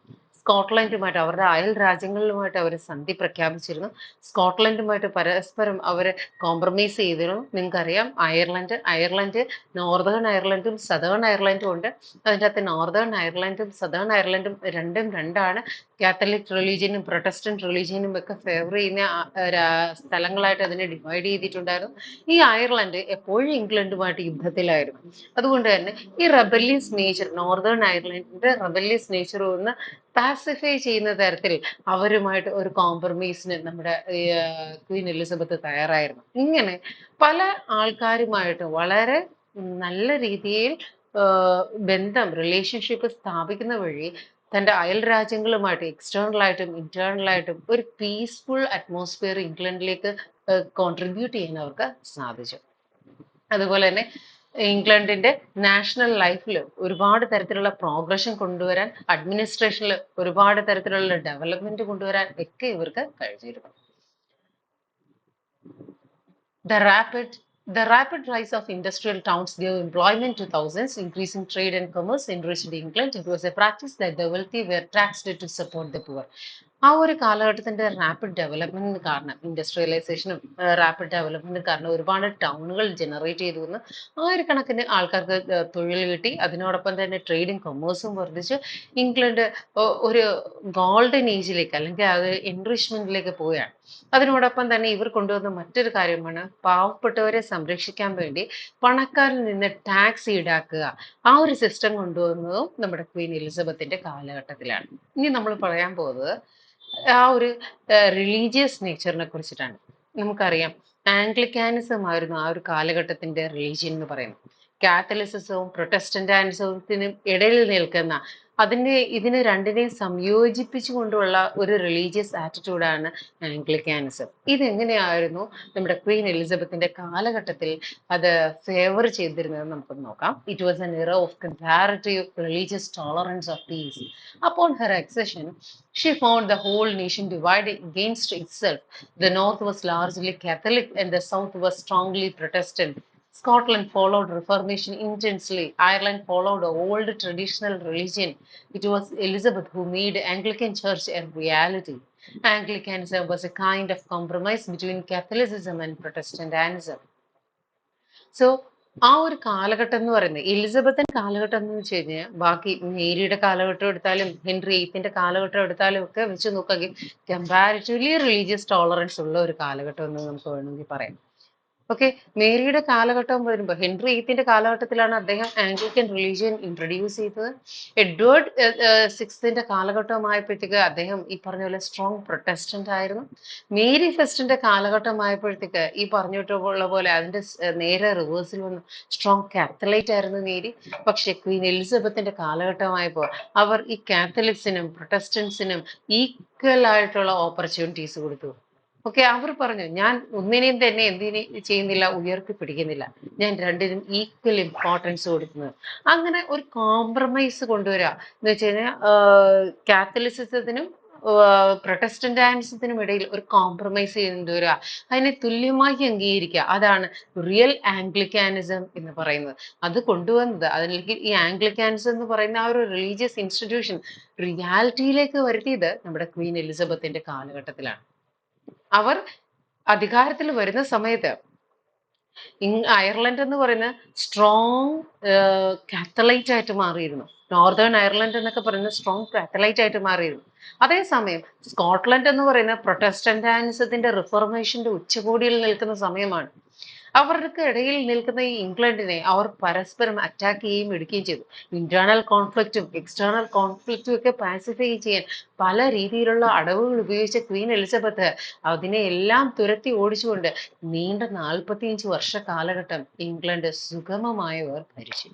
സ്കോട്ട്ലൻഡുമായിട്ട് അവരുടെ അയൽ രാജ്യങ്ങളുമായിട്ട് അവർ സന്ധി പ്രഖ്യാപിച്ചിരുന്നു. സ്കോട്ട്ലൻഡുമായിട്ട് പരസ്പരം അവർ കോംപ്രമൈസ് ചെയ്തിരുന്നു. നിങ്ങൾക്കറിയാം അയർലൻഡ് നോർത്തേൺ അയർലൻഡും സതേൺ അയർലൻഡും ഉണ്ട്. അതിൻ്റെ അകത്ത് നോർത്തേൺ അയർലൻഡും സതേൺ അയർലൻഡും രണ്ടും രണ്ടാണ്. കാത്തലിക് റിലീജിയനും പ്രൊട്ടസ്റ്റന്റ് റിലീജിയനും ഒക്കെ ഫേവർ ചെയ്യുന്ന സ്ഥലങ്ങളായിട്ട് അതിനെ ഡിവൈഡ് ചെയ്തിട്ടുണ്ടായിരുന്നു. ഈ അയർലൻഡ് എപ്പോഴും ഇംഗ്ലണ്ടുമായിട്ട് യുദ്ധത്തിലായിരുന്നു. അതുകൊണ്ട് തന്നെ ഈ റെബല്യസ് നേച്ചർ, നോർത്തേൺ അയർലൻഡിന്റെ റെബല്യസ് നേച്ചർ ഒന്ന് പാസിഫൈ ചെയ്യുന്ന തരത്തിൽ അവരുമായിട്ട് ഒരു കോംപ്രമൈസിന് നമ്മുടെ ക്വീൻ എലിസബത്ത് തയ്യാറായിരുന്നു. ഇങ്ങനെ പല ആൾക്കാരുമായിട്ട് വളരെ നല്ല രീതിയിൽ ബന്ധം, റിലേഷൻഷിപ്പ് സ്ഥാപിക്കുന്ന വഴി തന്റെ അയൽ രാജ്യങ്ങളുമായിട്ട് എക്സ്റ്റേണൽ ആയിട്ടും ഇന്റേണൽ ആയിട്ടും ഒരു പീസ്ഫുൾ അറ്റ്മോസ്ഫിയർ ഇംഗ്ലണ്ടിലേക്ക് കോൺട്രിബ്യൂട്ട് ചെയ്യാൻ അവർക്ക് സാധിച്ചു. അതുപോലെ തന്നെ ഇംഗ്ലണ്ടിന്റെ നാഷണൽ ലൈഫിൽ ഒരുപാട് തരത്തിലുള്ള പ്രോഗ്രഷൻ കൊണ്ടുവരാൻ, അഡ്മിനിസ്ട്രേഷനിൽ ഒരുപാട് തരത്തിലുള്ള ഡെവലപ്മെന്റ് കൊണ്ടുവരാൻ ഒക്കെ ഇവർക്ക് കഴിഞ്ഞിരുന്നു. The rapid rise of industrial towns gave employment to thousands, increasing trade and commerce enriched England. It was a practice that the wealthy were taxed to support the poor. ആ ഒരു കാലഘട്ടത്തിന്റെ റാപ്പിഡ് ഡെവലപ്മെന്റിന് കാരണം, ഇൻഡസ്ട്രിയലൈസേഷനും rapid ഡെവലപ്മെന്റിന് കാരണം ഒരുപാട് ടൗണുകൾ generate ചെയ്തു വന്നു. ആയിരക്കണക്കിന് ആൾക്കാർക്ക് തൊഴിൽ കിട്ടി. അതിനോടൊപ്പം തന്നെ ട്രേഡും കൊമേഴ്സും വർദ്ധിച്ചു. ഇംഗ്ലണ്ട് ഒരു ഗോൾഡൻ ഏജിലേക്ക് അല്ലെങ്കിൽ അത് എൻറിച്ച്മെന്റിലേക്ക് പോവുകയാണ്. അതിനോടൊപ്പം തന്നെ ഇവർ കൊണ്ടുവന്ന മറ്റൊരു കാര്യമാണ് പാവപ്പെട്ടവരെ സംരക്ഷിക്കാൻ വേണ്ടി പണക്കാരിൽ നിന്ന് ടാക്സ് ഈടാക്കുക. ആ ഒരു സിസ്റ്റം കൊണ്ടുവന്നതും നമ്മുടെ ക്വീൻ എലിസബത്തിന്റെ കാലഘട്ടത്തിലാണ്. ഇനി നമ്മൾ പറയാൻ പോകുന്നത് ആ ഒരു റിലീജിയസ് നേച്ചറിനെ കുറിച്ചിട്ടാണ്. നമുക്കറിയാം ആംഗ്ലിക്കാനിസം ആയിരുന്നു ആ ഒരു കാലഘട്ടത്തിന്റെ റിലീജിയൻ എന്ന് പറയുന്നത്. കാത്തലിസിസവും പ്രൊട്ടസ്റ്റന്റാനിസത്തിനും ഇടയിൽ നിൽക്കുന്ന ഇതിനെ രണ്ടിനെയും സംയോജിപ്പിച്ചുകൊണ്ടുള്ള ഒരു റിലീജിയസ് ആറ്റിറ്റ്യൂഡാണ് ആംഗ്ലിക്കാനിസം. ഇതെങ്ങനെയായിരുന്നു നമ്മുടെ ക്വീൻ എലിസബത്തിന്റെ കാലഘട്ടത്തിൽ അത് ഫേവർ ചെയ്തിരുന്നത് നമുക്ക് നോക്കാം. It was an era of comparative religious tolerance of peace. Upon her accession, she found the whole nation divided against itself. The north was largely Catholic and the south was strongly Protestant. Scotland followed Reformation intensely. Ireland followed the old traditional religion. It was Elizabeth who made Anglican Church a reality. Anglicanism was a kind of compromise between Catholicism and Protestantism. So, ആ ഒരു കാലഘട്ടം എന്ന് പറയുന്നത് Elizabethan കാലഘട്ടം എന്ന് വെച്ച് കഴിഞ്ഞാൽ ബാക്കി മേരിയുടെ കാലഘട്ടം എടുത്താലും ഹെൻറി എയ്ത്തിന്റെ കാലഘട്ടം എടുത്താലും ഒക്കെ വെച്ച് നോക്കുകയെങ്കിൽ കമ്പാരിറ്റീവ്ലി റിലീജിയസ് ടോളറൻസ് ഉള്ള ഒരു കാലഘട്ടം എന്ന് നമുക്ക് വേണമെങ്കിൽ പറയാം. ഓക്കെ, മേരിയുടെ കാലഘട്ടം വരുമ്പോൾ ഹെൻറി എയ്ത്തിന്റെ കാലഘട്ടത്തിലാണ് അദ്ദേഹം ആംഗ്ലിക്കൻ റിലീജിയൻ ഇൻട്രൊഡ്യൂസ് ചെയ്തത്. എഡ്വേർഡ് സിക്സ്ത്തിന്റെ കാലഘട്ടമായപ്പോഴത്തേക്ക് അദ്ദേഹം ഈ പറഞ്ഞ പോലെ സ്ട്രോങ് പ്രൊട്ടസ്റ്റന്റ് ആയിരുന്നു. മേരി ഫസ്റ്റിന്റെ കാലഘട്ടമായപ്പോഴത്തേക്ക് ഈ പറഞ്ഞിട്ടുള്ള പോലെ അതിന്റെ നേരെ റിവേഴ്സിൽ വന്നു സ്ട്രോങ് കാത്തലൈറ്റ് ആയിരുന്നു മേരി. പക്ഷെ ക്വീൻ എലിസബത്തിന്റെ കാലഘട്ടമായപ്പോൾ അവർ ഈ കാത്തലിക്സിനും പ്രൊട്ടസ്റ്റന്റ്സിനും ഈക്വൽ ആയിട്ടുള്ള ഓപ്പർച്യൂണിറ്റീസ് കൊടുത്തു. ഓക്കെ, അവർ പറഞ്ഞു ഞാൻ ഒന്നിനെയും തന്നെ ചെയ്യുന്നില്ല, ഉയർത്തിപ്പിടിക്കുന്നില്ല, ഞാൻ രണ്ടിനും ഈക്വൽ ഇമ്പോർട്ടൻസ് കൊടുക്കുന്നത്. അങ്ങനെ ഒരു കോംപ്രമൈസ് കൊണ്ടുവരിക എന്ന് വെച്ച് കഴിഞ്ഞാൽ കാത്തലിസിസത്തിനും പ്രൊട്ടസ്റ്റന്റാനിസത്തിനും ഇടയിൽ ഒരു കോംപ്രമൈസ് കൊണ്ടുവരിക, അതിനെ തുല്യമായി അംഗീകരിക്കുക. അതാണ് റിയൽ ആംഗ്ലിക്കാനിസം എന്ന് പറയുന്നത്. അത് കൊണ്ടുവന്നത് അതിലേക്ക് ഈ ആംഗ്ലിക്കാനിസം എന്ന് പറയുന്ന ആ ഒരു റിലീജിയസ് ഇൻസ്റ്റിറ്റ്യൂഷൻ റിയാലിറ്റിയിലേക്ക് വരുത്തിയത് നമ്മുടെ ക്വീൻ എലിസബത്തിന്റെ കാലഘട്ടത്തിലാണ്. അവർ അധികാരത്തിൽ വരുന്ന സമയത്ത് അയർലൻഡ് എന്ന് പറയുന്ന സ്ട്രോങ് കാത്തലൈറ്റ് ആയിട്ട് മാറിയിരുന്നു. നോർത്തേൺ അയർലൻഡ് എന്നൊക്കെ പറയുന്ന സ്ട്രോങ് കാത്തലൈറ്റ് ആയിട്ട് മാറിയിരുന്നു. അതേസമയം സ്കോട്ട്ലൻഡ് എന്ന് പറയുന്ന പ്രൊട്ടസ്റ്റന്റാനിസത്തിന്റെ റിഫോർമേഷന്റെ ഉച്ചകോടിയിൽ നിൽക്കുന്ന സമയമാണ്. അവർക്ക് ഇടയിൽ നിൽക്കുന്ന ഈ ഇംഗ്ലണ്ടിനെ അവർ പരസ്പരം അറ്റാക്ക് ചെയ്യുകയും എടുക്കുകയും ചെയ്തു. ഇന്റേണൽ കോൺഫ്ലിക്റ്റും എക്സ്റ്റേണൽ കോൺഫ്ലിക്റ്റും ഒക്കെ പാസിഫൈ ചെയ്യാൻ പല രീതിയിലുള്ള അടവുകൾ ഉപയോഗിച്ച ക്വീൻ എലിസബത്ത് അതിനെ എല്ലാം തുരത്തി ഓടിച്ചുകൊണ്ട് നീണ്ട 45 വർഷ കാലഘട്ടം ഇംഗ്ലണ്ട് സുഗമമായവർ ഭരിച്ചു.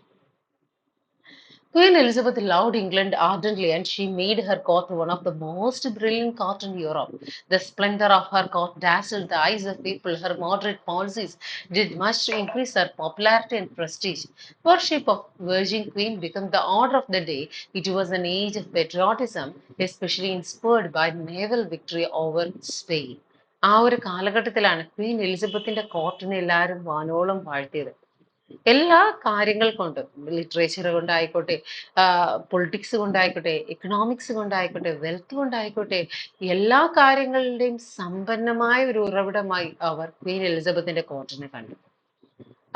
Queen Elizabeth loved England ardently and she made her court one of the most brilliant court in Europe. The splendor of her court dazzled the eyes of people. Her moderate policies did much to increase her popularity and prestige. Worship of Virgin Queen became the order of the day. It was an age of patriotism, especially inspired by naval victory over Spain. ആ ഒരു കാലഘട്ടത്തിലാണ് Queen എലിസബത്തിന്റെ കോർട്ടിനെ എല്ലാവരും വാനോളം വാഴ്ത്തിയത്. എല്ലാ കാര്യങ്ങൾ കൊണ്ടും literature കൊണ്ടായിക്കോട്ടെ, politics കൊണ്ടായിക്കോട്ടെ, economics കൊണ്ടായിക്കോട്ടെ, wealth കൊണ്ടായിക്കോട്ടെ, എല്ലാ കാര്യങ്ങളുടെയും സമ്പന്നമായ ഒരു ഉറവിടമായി അവർ ക്വീൻ എലിസബത്തിന്റെ കോർട്ടിനെ കണ്ടു.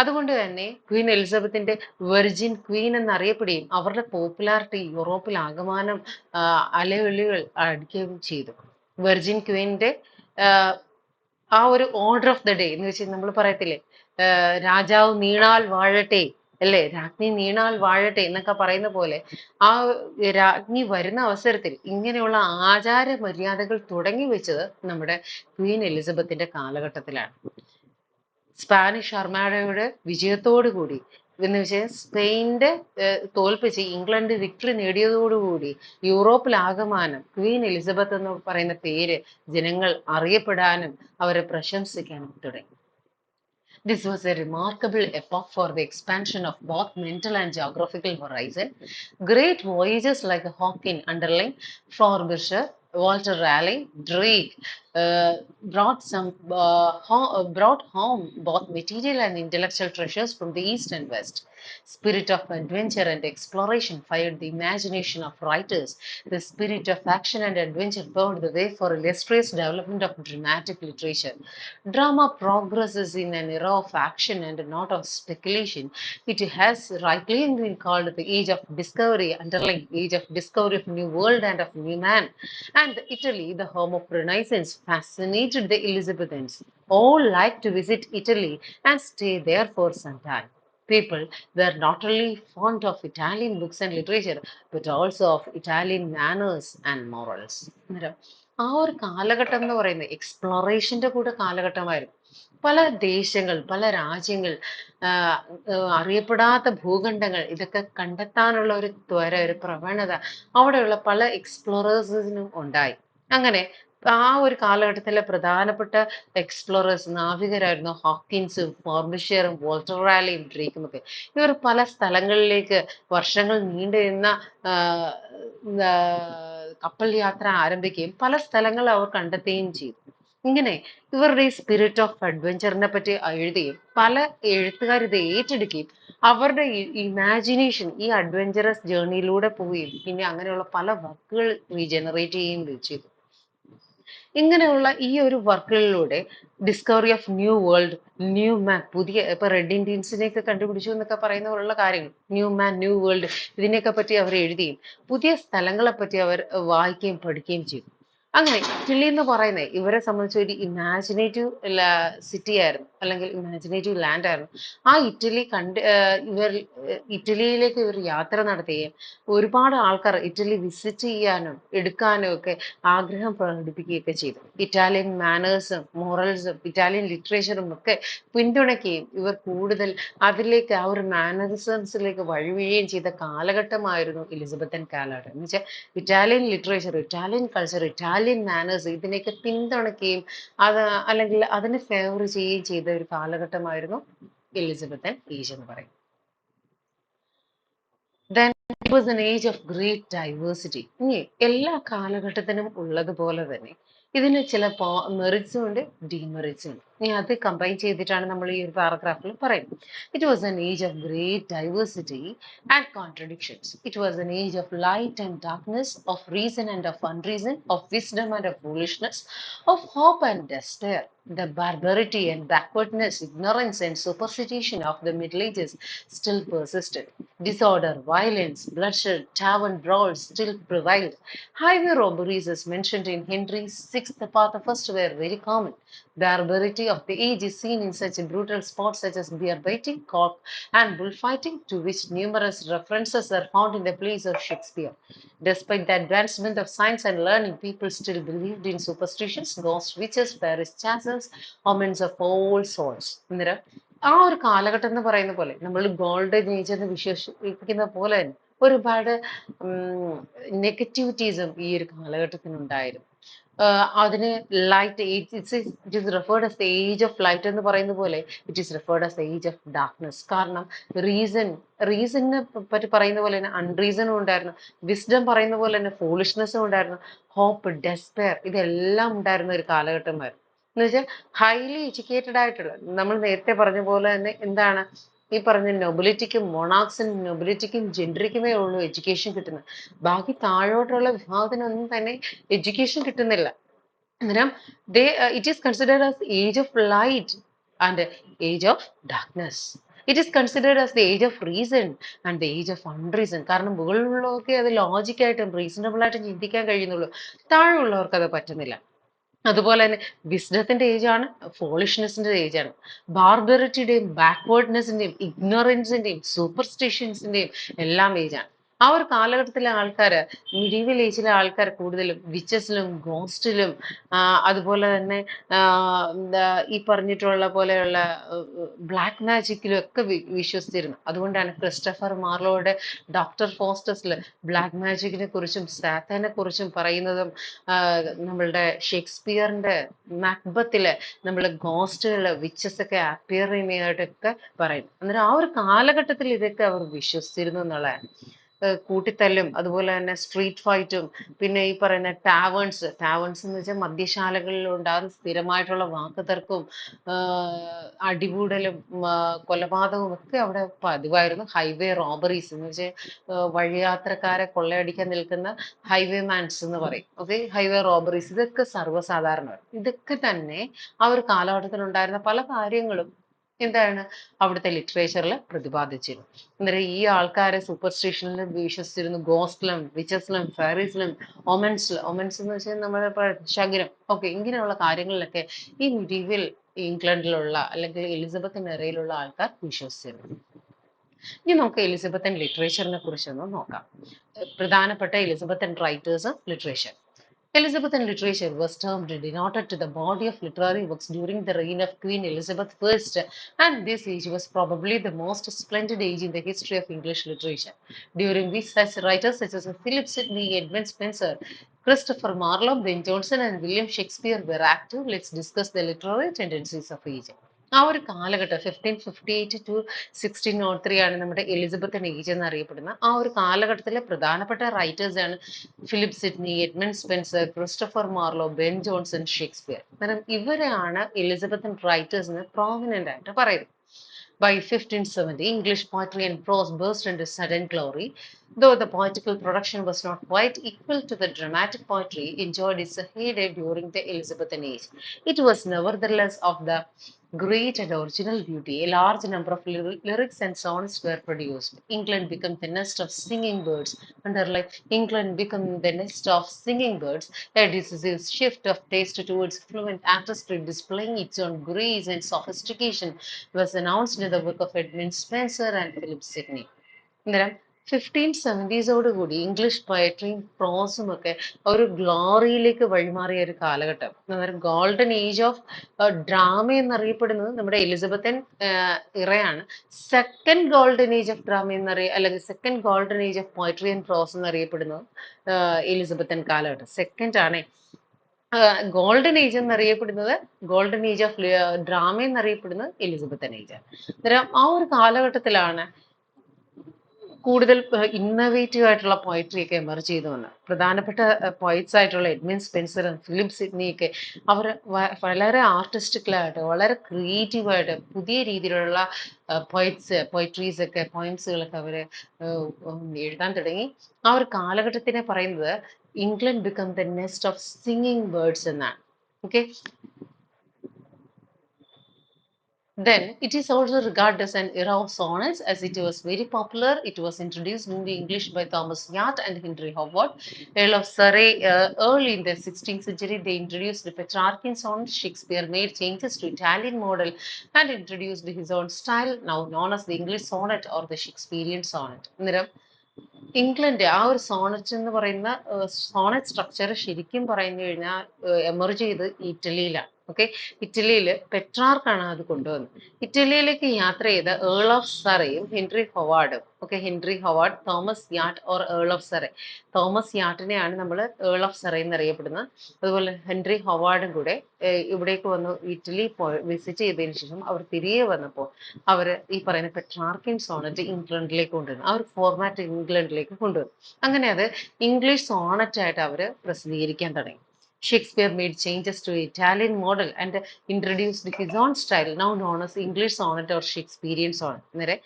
അതുകൊണ്ട് തന്നെ ക്വീൻ എലിസബത്തിന്റെ വെർജിൻ ക്വീൻ എന്നറിയപ്പെടുകയും അവരുടെ പോപ്പുലാരിറ്റി യൂറോപ്പിൽ ആകമാനം അലയൊലികൾ അടിക്കുകയും ചെയ്തു. വെർജിൻ ക്വീനിന്റെ ആ ഒരു ഓർഡർ ഓഫ് ദ ഡേ എന്ന് വെച്ചാൽ നമ്മൾ പറയത്തില്ലേ, രാജാവ് നീണാൽ വാഴട്ടെ, അല്ലേ, രാജ്ഞി നീണാൽ വാഴട്ടെ എന്നൊക്കെ പറയുന്ന പോലെ ആ രാജ്ഞി വരുന്ന അവസരത്തിൽ ഇങ്ങനെയുള്ള ആചാര മര്യാദകൾ തുടങ്ങി വെച്ചത് നമ്മുടെ ക്വീൻ എലിസബത്തിന്റെ കാലഘട്ടത്തിലാണ്. സ്പാനിഷ് അർമാഡയുടെ വിജയത്തോടു കൂടി എന്ന് വെച്ചാൽ സ്പെയിനിന്റെ തോൽപ്പിച്ച് ഇംഗ്ലണ്ട് വിക്ടറി നേടിയതോടുകൂടി യൂറോപ്പിലാകമാനം ക്വീൻ എലിസബത്ത് എന്ന് പറയുന്ന പേര് ജനങ്ങൾ അറിയപ്പെടാനും അവരെ പ്രശംസിക്കാനും തുടങ്ങി. This was a remarkable epoch for the expansion of both mental and geographical horizon. Great voyages like Hawking, Underling, Frobisher, Walter Raleigh, Drake brought home both material and intellectual treasures from the East and West. Spirit of adventure and exploration fired the imagination of writers. The spirit of action and adventure paved the way for illustrious development of dramatic literature. Drama progresses in an era of action and not of speculation. It has rightly been called the age of discovery, underlying age of discovery of new world and of new man. And Italy, the home of Renaissance, fascinated the Elizabethans. All liked to visit Italy and stay there for some time. People were not only fond of Italian books and literature, but also of Italian manners and morals. ആ ഒരു കാലഘട്ടം എന്ന് പറയുന്നത് എക്സ്പ്ലോറേഷന്റെ കൂടെ കാലഘട്ടമായിരുന്നു. പല ദേശങ്ങൾ, പല രാജ്യങ്ങൾ, അറിയപ്പെടാത്ത ഭൂഖണ്ഡങ്ങൾ ഇതൊക്കെ കണ്ടെത്താനുള്ള ഒരു ത്വര, ഒരു പ്രവണത അവിടെയുള്ള പല എക്സ്പ്ലോറേഴ്സിനും ഉണ്ടായി. അങ്ങനെ ആ ഒരു കാലഘട്ടത്തിലെ പ്രധാനപ്പെട്ട എക്സ്പ്ലോറേഴ്സ് നാവികരായിരുന്നു ഹോക്കിൻസും, ഫോർബിഷറും, വോൾട്ടർ റാലിയും, ഡ്രേക്കും ഒക്കെ. ഇവർ പല സ്ഥലങ്ങളിലേക്ക് വർഷങ്ങൾ നീണ്ടുനിന്ന കപ്പൽ യാത്ര ആരംഭിക്കുകയും പല സ്ഥലങ്ങൾ അവർ കണ്ടെത്തുകയും ചെയ്തു. ഇങ്ങനെ ഇവരുടെ ഈ സ്പിരിറ്റ് ഓഫ് അഡ്വഞ്ചറിനെ പറ്റി എഴുതുകയും പല എഴുത്തുകാർ ഇത് ഏറ്റെടുക്കുകയും അവരുടെ ഇമാജിനേഷൻ ഈ അഡ്വഞ്ചറസ് ജേർണിയിലൂടെ പോവുകയും പിന്നെ അങ്ങനെയുള്ള പല വർക്കുകൾ റീജനറേറ്റ് ചെയ്യുകയും ചെയ്തു. ഇങ്ങനെയുള്ള ഈ ഒരു വർക്കുകളിലൂടെ discovery of new world, new man, പുതിയ ഇപ്പൊ റെഡ് ഇന്ത്യൻസിനെയൊക്കെ കണ്ടുപിടിച്ചു എന്നൊക്കെ പറയുന്ന പോലുള്ള കാര്യങ്ങൾ, ന്യൂ മാൻ, ന്യൂ വേൾഡ്, ഇതിനെയൊക്കെ പറ്റി അവർ എഴുതുകയും പുതിയ സ്ഥലങ്ങളെ പറ്റി അവർ വായിക്കുകയും പഠിക്കുകയും ചെയ്തു. അങ്ങനെ ഇറ്റലി എന്ന് പറയുന്നത് ഇവരെ സംബന്ധിച്ച് ഒരു ഇമാജിനേറ്റീവ് സിറ്റി ആയിരുന്നു, അല്ലെങ്കിൽ ഇമാജിനേറ്റീവ് ലാൻഡ് ആയിരുന്നു. ആ ഇറ്റലി ഇറ്റലിയിലേക്ക് ഇവർ യാത്ര നടത്തുകയും ഒരുപാട് ആൾക്കാർ ഇറ്റലി വിസിറ്റ് ചെയ്യാനും എടുക്കാനും ഒക്കെ ആഗ്രഹം പ്രകടിപ്പിക്കുകയൊക്കെ ചെയ്തു. ഇറ്റാലിയൻ മാനേഴ്സും മോറൽസും ഇറ്റാലിയൻ ലിറ്ററേച്ചറും ഒക്കെ പിന്തുണയ്ക്കുകയും ഇവർ കൂടുതൽ അതിലേക്ക് ആ ഒരു മാനറിസംസിലേക്ക് വഴിവീഴുകയും ചെയ്ത കാലഘട്ടമായിരുന്നു എലിസബത്തൻ കാലഘട്ടം. എന്ന് വെച്ചാൽ Italian literature, Italian culture, Italian manners ഇതിനെയൊക്കെ പിന്തുണയ്ക്കുകയും അല്ലെങ്കിൽ അതിനെ ഫേവർ ചെയ്യുകയും ചെയ്ത ഒരു കാലഘട്ടമായിരുന്നു എലിസബത്തൻ ഏജ് എന്ന് പറയും. Then it was an age of great diversity. ഇനി എല്ലാ കാലഘട്ടത്തിനും ഉള്ളതുപോലെ തന്നെ ഇതിന് ചില മെറിറ്റ്സും ഉണ്ട്, ഡിമെറിറ്റ്സും ഉണ്ട്. ഇനി അത് കമ്പൈൻ ചെയ്തിട്ടാണ് നമ്മൾ ഈ ഒരു പാരഗ്രാഫിൽ പറയുന്നത്. It was an age of great diversity and contradictions. It was an age of light and darkness, of reason and of unreason, of wisdom and of foolishness, of hope and despair. The barbarity and backwardness, ignorance and superstition of the Middle Ages still persisted. Disorder, violence, bloodshed, tavern brawls still prevailed. Highway robberies, as mentioned in Henry's Sixth Part of First, were very common. Barbarity of the age is seen in such brutal sports such as bear baiting, cock and bullfighting, to which numerous references are found in the plays of Shakespeare. Despite the advancement of science and learning, people still believed in superstitions, ghosts, witches, fairies, chasms, omens of all sorts. ആ ഒരു കാലഘട്ടം എന്ന് പറയുന്ന പോലെ നമ്മൾ golden age എന്ന് വിശേഷിപ്പിക്കുന്ന പോലെ തന്നെ ഒരുപാട് നെഗറ്റിവിറ്റീസും ഈ ഒരു കാലഘട്ടത്തിനുണ്ടായിരുന്നു. അതിന് light it is referred as the age of light എന്ന് പറയുന്ന പോലെ it is referred as the age of darkness. കാരണം റീസണിനെ പറ്റി പറയുന്ന പോലെ തന്നെ അൺറീസണും ഉണ്ടായിരുന്നു, വിസ്ഡം പറയുന്ന പോലെ തന്നെ ഫൂളിഷ്നെസ്സും ഉണ്ടായിരുന്നു, ഹോപ്പ്, ഡെസ്പെയർ ഇതെല്ലാം ഉണ്ടായിരുന്ന ഒരു കാലഘട്ടമായിരുന്നു. എന്ന് വെച്ചാൽ ഹൈലി എഡ്യൂക്കേറ്റഡ് ആയിട്ടുള്ള, നമ്മൾ നേരത്തെ പറഞ്ഞ പോലെ തന്നെ എന്താണ് ഈ പറഞ്ഞ നൊബിലിറ്റിക്കും മൊണാക്സിനും നൊബിലിറ്റിക്കും ജെൻട്രിക്കുമേ ഉള്ളൂ എഡ്യൂക്കേഷൻ കിട്ടുന്നത്. ബാക്കി താഴോട്ടുള്ള വിഭാഗത്തിനൊന്നും തന്നെ എഡ്യൂക്കേഷൻ കിട്ടുന്നില്ല. അന്നേരം it is considered as age of light and age of darkness. It is considered as the age of reason and the age of unreason. കാരണം മുകളിലുള്ളവർക്ക് അത് ലോജിക്കായിട്ടും റീസണബിൾ ആയിട്ടും ചിന്തിക്കാൻ കഴിയുന്നുള്ളൂ, താഴെയുള്ളവർക്ക് അത് പറ്റുന്നില്ല. അതുപോലെ തന്നെ വിസ്ഡത്തിന്റെ ഏജ് ആണ്, ഫോളിഷ്നെസിന്റെ ഏജ് ആണ്. ബാർബറിറ്റിയുടെയും ബാക്ക്വേർഡ്നെസിന്റെയും ഇഗ്നോറൻസിന്റെയും സൂപ്പർസ്റ്റിഷൻസിന്റെയും എല്ലാം ഏജ് ആണ്. ആ ഒരു കാലഘട്ടത്തിലെ ആൾക്കാര്, മിഡീവൽ ഏജിലെ ആൾക്കാർ കൂടുതലും വിച്ചസിലും ഗോസ്റ്റിലും അതുപോലെ തന്നെ എന്താ ഈ പറഞ്ഞിട്ടുള്ള പോലെയുള്ള ബ്ലാക്ക് മാജിക്കിലും ഒക്കെ വിശ്വസിച്ചിരുന്നു. അതുകൊണ്ടാണ് ക്രിസ്റ്റഫർ മാർലോയുടെ ഡോക്ടർ ഫോസ്റ്റസിൽ ബ്ലാക്ക് മാജിക്കിനെ കുറിച്ചും സാത്താനെ കുറിച്ചും പറയുന്നതും നമ്മളുടെ ഷേക്സ്പിയറിന്റെ മാക്ബത്തില് നമ്മള് ഗോസ്റ്റുകള് വിച്ചസ് ഒക്കെ അപ്പിയർ ചെയ്യുന്നതായിട്ടൊക്കെ പറയും. അന്നേരം ആ ഒരു കാലഘട്ടത്തിൽ ഇതൊക്കെ അവർ വിശ്വസിച്ചിരുന്നു എന്നുള്ളതാണ്. കൂട്ടിത്തല്ലും അതുപോലെ തന്നെ സ്ട്രീറ്റ് ഫൈറ്റും പിന്നെ ഈ പറയുന്ന ടാവേൺസ് എന്ന് വെച്ചാൽ മദ്യശാലകളിൽ ഉണ്ടാകുന്ന സ്ഥിരമായിട്ടുള്ള വാക്കുതർക്കവും അടികൂടലും കൊലപാതകവും ഒക്കെ അവിടെ പതിവായിരുന്നു. ഹൈവേ റോബറീസ് എന്ന് വെച്ചാൽ വഴിയാത്രക്കാരെ കൊള്ളയടിക്കാൻ നിൽക്കുന്ന ഹൈവേ മാൻസ് എന്ന് പറയും. ഓക്കെ, ഹൈവേ റോബറീസ് ഇതൊക്കെ സർവ്വസാധാരണമാണ്. ഇതൊക്കെ തന്നെ ആ ഒരു കാലഘട്ടത്തിൽ ഉണ്ടായിരുന്ന പല കാര്യങ്ങളും എന്താണ് അവിടുത്തെ ലിറ്ററേച്ചറിൽ പ്രതിപാദിച്ചിരുന്നു. അന്നേരം ഈ ആൾക്കാരെ സൂപ്പർസ്റ്റിഷനിലും വിശ്വസിച്ചിരുന്നു, ഗോസ്റ്റിലും വിച്ചസിലും ഫെയറീസിലും ഒമൻസ് എന്ന് വെച്ചാൽ നമ്മുടെ ശകുനം, ഓക്കെ, ഇങ്ങനെയുള്ള കാര്യങ്ങളിലൊക്കെ ഈ മിഡീവൽ ഇംഗ്ലണ്ടിലുള്ള അല്ലെങ്കിൽ എലിസബത്തിൻ എറയിലുള്ള ആൾക്കാർ വിശ്വസിച്ചിരുന്നു. ഇനി നമുക്ക് എലിസബത്തൻ ലിറ്ററേച്ചറിനെ കുറിച്ചൊന്ന് നോക്കാം. പ്രധാനപ്പെട്ട Elizabethan writers literature. Elizabethan literature was termed denoted to the body of literary works during the reign of Queen Elizabeth I, and this age was probably the most splendid age in the history of English literature, during which such writers such as Philip Sidney, Edmund Spenser, Christopher Marlowe, Ben Jonson, and William Shakespeare were active. Let's discuss the literary tendencies of each. ആ ഒരു കാലഘട്ടം 1558 to 1603 ആണ് നമ്മുടെ Elizabethan age എന്നറിയപ്പെടുന്ന ആ ഒരു കാലഘട്ടത്തിലെ പ്രധാനപ്പെട്ട റൈറ്റേഴ്സ് ആണ് Philip Sydney, Edmund Spencer, Christopher Marlow, Ben Johnson, Shakespeare. കാരണം ഇവരെയാണ് എലിസബത്തൻ റൈറ്റേഴ്സ് എന്ന് പ്രോമിനന്റ് ആയിട്ട് പറയുന്നത്. By 1570, English poetry and prose burst into sudden glory. Though the poetical production was not quite equal to the dramatic poetry enjoyed its heyday during the Elizabethan age, it was nevertheless of the great and original beauty. A large number of lyrics and sonnets were produced. England became the nest of singing birds. Underline, England became the nest of singing birds. A decisive shift of taste towards fluent artistry displaying its own grace and sophistication was announced in the work of Edmund Spenser and Philip Sidney. അന്നേരം 1570s കൂടി English പോയട്രിയും പ്രോസും ഒക്കെ ഒരു ഗ്ലോറിയിലേക്ക് വഴിമാറിയ ഒരു കാലഘട്ടം. അന്നേരം golden age of drama എന്നറിയപ്പെടുന്നത് നമ്മുടെ Elizabethan ഇറയാണ്. Second golden age of drama അല്ലെങ്കിൽ second golden age of poetry and prose എന്നറിയപ്പെടുന്നത് എലിസബത്തൻ കാലഘട്ടം. സെക്കൻഡ് ആണ്. ഗോൾഡൻ ഏജ് എന്നറിയപ്പെടുന്നത്, ഗോൾഡൻ ഏജ് ഓഫ് ഡ്രാമ എന്നറിയപ്പെടുന്നത് എലിസബത്തൻ ഏജ് ആണ്. അന്നേരം ആ ഒരു കാലഘട്ടത്തിലാണ് കൂടുതൽ ഇന്നവേറ്റീവ് ആയിട്ടുള്ള പോയട്രി ഒക്കെ എമർജ് ചെയ്തു വന്നത്. പ്രധാനപ്പെട്ട പോയിറ്റ്സ് ആയിട്ടുള്ള എഡ്മിൻ സ്പെൻസറും ഫിലിപ്പ് സിഡ്നിയൊക്കെ അവർ വളരെ ആർട്ടിസ്റ്റിക്കലായിട്ട് വളരെ ക്രിയേറ്റീവായിട്ട് പുതിയ രീതിയിലുള്ള പോയട്രീസ് ഒക്കെ പോയിംസുകളൊക്കെ അവർ എഴുതാൻ തുടങ്ങി. ആ ഒരു കാലഘട്ടത്തിനെ പറയുന്നത് England become the nest of singing birds എന്നാണ്. Okay, then it is also regarded as an era of sonnets as it was very popular. It was introduced in the English by Thomas Yat and Henry Howard, Earl of Surrey. Early in the 16th century, they introduced the Petrarchan sonnets. Shakespeare made changes to Italian model and introduced his own style, now known as the English sonnet or the Shakespearean sonnet. England ആ ഒരു Sonet എന്ന് പറയുന്ന Sonet structure ശരിക്കും പറഞ്ഞു കഴിഞ്ഞാൽ emerge ചെയ്ത് ഇറ്റലിയിലാണ്. Okay, ഇറ്റലിയിൽ പെട്രാർക്കാണ് അത് കൊണ്ടുവന്നത്. ഇറ്റലിയിലേക്ക് യാത്ര ചെയ്ത ഏൾ ഓഫ് സറയും ഹെൻറി ഹൊവാർഡും, okay, Henry Howard, Thomas Wyatt or earl of Surrey. Thomas യാട്ടിനെയാണ് നമ്മൾ ഏൾ ഓഫ് സറേ എന്നറിയപ്പെടുന്നത്. അതുപോലെ ഹെൻറി ഹൊവാർഡും കൂടെ ഇവിടേക്ക് വന്നു ഇറ്റലി വിസിറ്റ് ചെയ്തതിനു ശേഷം അവർ തിരികെ വന്നപ്പോൾ അവർ ഈ പറയുന്ന പെട്രാർക്കൻ സോണറ്റ് ഇംഗ്ലണ്ടിലേക്ക് കൊണ്ടുവന്നു. ആ ഒരു ഫോർമാറ്റ് ഇംഗ്ലണ്ടിലേക്ക് കൊണ്ടുവന്നു. അങ്ങനെ അത് ഇംഗ്ലീഷ് സോണറ്റ് ആയിട്ട് അവർ പ്രസിദ്ധീകരിക്കാൻ തുടങ്ങി. Shakespeare made changes to Italian model and introduced his own style, now known as English sonnet or Shakespearean sonnet. അന്നേരം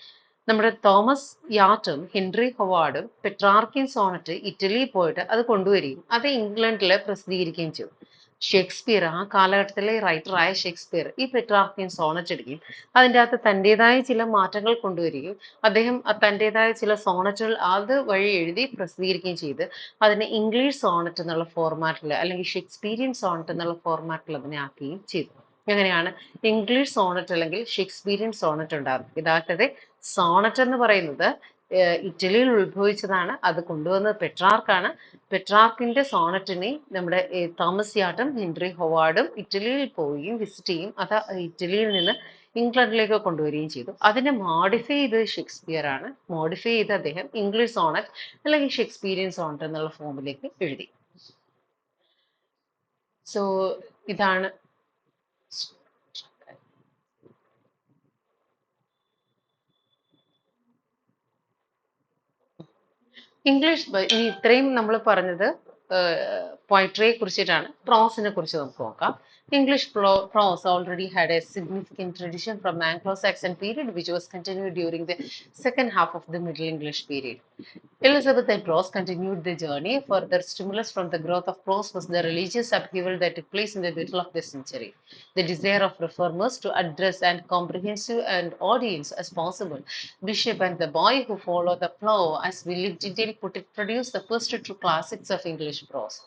നമ്മുടെ തോമസ് യാട്ടും ഹെൻറി ഹൊവാർഡും പെട്രാർക്കിൻ സോണറ്റ് ഇറ്റലിയിൽ പോയിട്ട് അത് കൊണ്ടുവരികയും അത് ഇംഗ്ലണ്ടിൽ പ്രസിദ്ധീകരിക്കുകയും ചെയ്തു. ഷേക്സ്പിയർ, ആ കാലഘട്ടത്തിലെ റൈറ്ററായ ഷേക്സ്പിയർ ഈ പെട്രാർക്കിൻ സോണറ്റ് എടുക്കുകയും അതിൻ്റെ അകത്ത് തൻ്റെതായ ചില മാറ്റങ്ങൾ കൊണ്ടുവരികയും അദ്ദേഹം തൻ്റെതായ ചില സോണറ്റുകൾ അത് വഴി എഴുതി പ്രസിദ്ധീകരിക്കുകയും ചെയ്ത് അതിനെ ഇംഗ്ലീഷ് സോണറ്റ് എന്നുള്ള ഫോർമാറ്റിൽ അല്ലെങ്കിൽ ഷേക്സ്പീരിയൻ സോണറ്റ് എന്നുള്ള ഫോർമാറ്റിൽ അതിനെ ആക്കുകയും ചെയ്തു. എങ്ങനെയാണ് ഇംഗ്ലീഷ് സോണറ്റ് അല്ലെങ്കിൽ ഷേക്സ്പീരിയൻ സോണറ്റ് ഉണ്ടാകുന്നത്? യഥാർത്ഥത്തിൽ സോണറ്റ് എന്ന് പറയുന്നത് ഇറ്റലിയിൽ ഉത്ഭവിച്ചതാണ്. അത് കൊണ്ടുവന്നത് പെട്രാർക്കാണ്. പെട്രാർക്കിന്റെ സോണറ്റിനെ നമ്മുടെ തോമസ് യാട്ടും ഹെൻറി ഹൊവാർഡും ഇറ്റലിയിൽ പോവുകയും വിസിറ്റ് ചെയ്യും. അത് ഇറ്റലിയിൽ നിന്ന് ഇംഗ്ലണ്ടിലേക്ക് കൊണ്ടുവരികയും ചെയ്തു. അതിനെ മോഡിഫൈ ചെയ്ത് ഷേക്സ്പിയർ ആണ്. മോഡിഫൈ ചെയ്ത് അദ്ദേഹം ഇംഗ്ലീഷ് സോണറ്റ് അല്ലെങ്കിൽ ഷേക്സ്പീരിയൻ സോണറ്റ് എന്നുള്ള ഫോമിലേക്ക് എഴുതി. സോ ഇതാണ് ഇംഗ്ലീഷ്. ഇനി ഇത്രയും നമ്മൾ പറഞ്ഞത് പോയട്രിയെ കുറിച്ചിട്ടാണ്. പ്രോസിനെ കുറിച്ച് നമുക്ക് നോക്കാം. English prose already had a significant tradition from the Anglo-Saxon period, which was continued during the second half of the Middle English period. Elizabethan prose continued the journey. Further stimulus from the growth of prose was the religious upheaval that took place in the middle of the century. The desire of reformers to address as comprehensive an audience as possible. Bishop and the boy who followed the plough, as William Tyndale put it, produced the first true classics of English prose.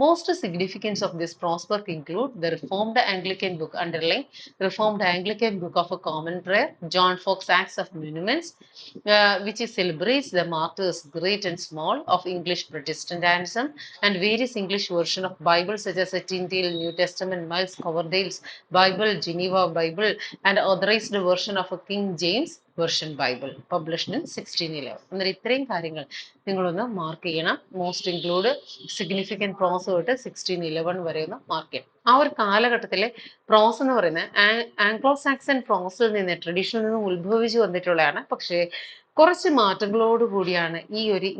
Most significance of this prose work include the Reformed Anglican Book, underline Reformed Anglican Book of a Common Prayer, John Foxe Acts of Monuments, which celebrates the martyrs, great and small, of English Protestantism, and various English version of Bible such as a Tyndale New Testament, Miles Coverdale's Bible, Geneva Bible, and authorized version of a King James Version Bible, published in 1611. അന്നേരം ഇത്രയും കാര്യങ്ങൾ നിങ്ങളൊന്ന് mark ചെയ്യണം. Most include significant പ്രോസ് തൊട്ട് 1611 വരെ ഒന്ന് mark ചെയ്യണം. ആ ഒരു കാലഘട്ടത്തിലെ പ്രോസ് എന്ന് പറയുന്നത് ആംഗ്ലോ സാക്സൺ പ്രോസിൽ നിന്ന് ട്രഡീഷനിൽ നിന്ന് ഉത്ഭവിച്ചു വന്നിട്ടുള്ളതാണ്. പക്ഷേ കുറച്ച് മാറ്റങ്ങളോട് കൂടിയാണ് ഈ ഒരു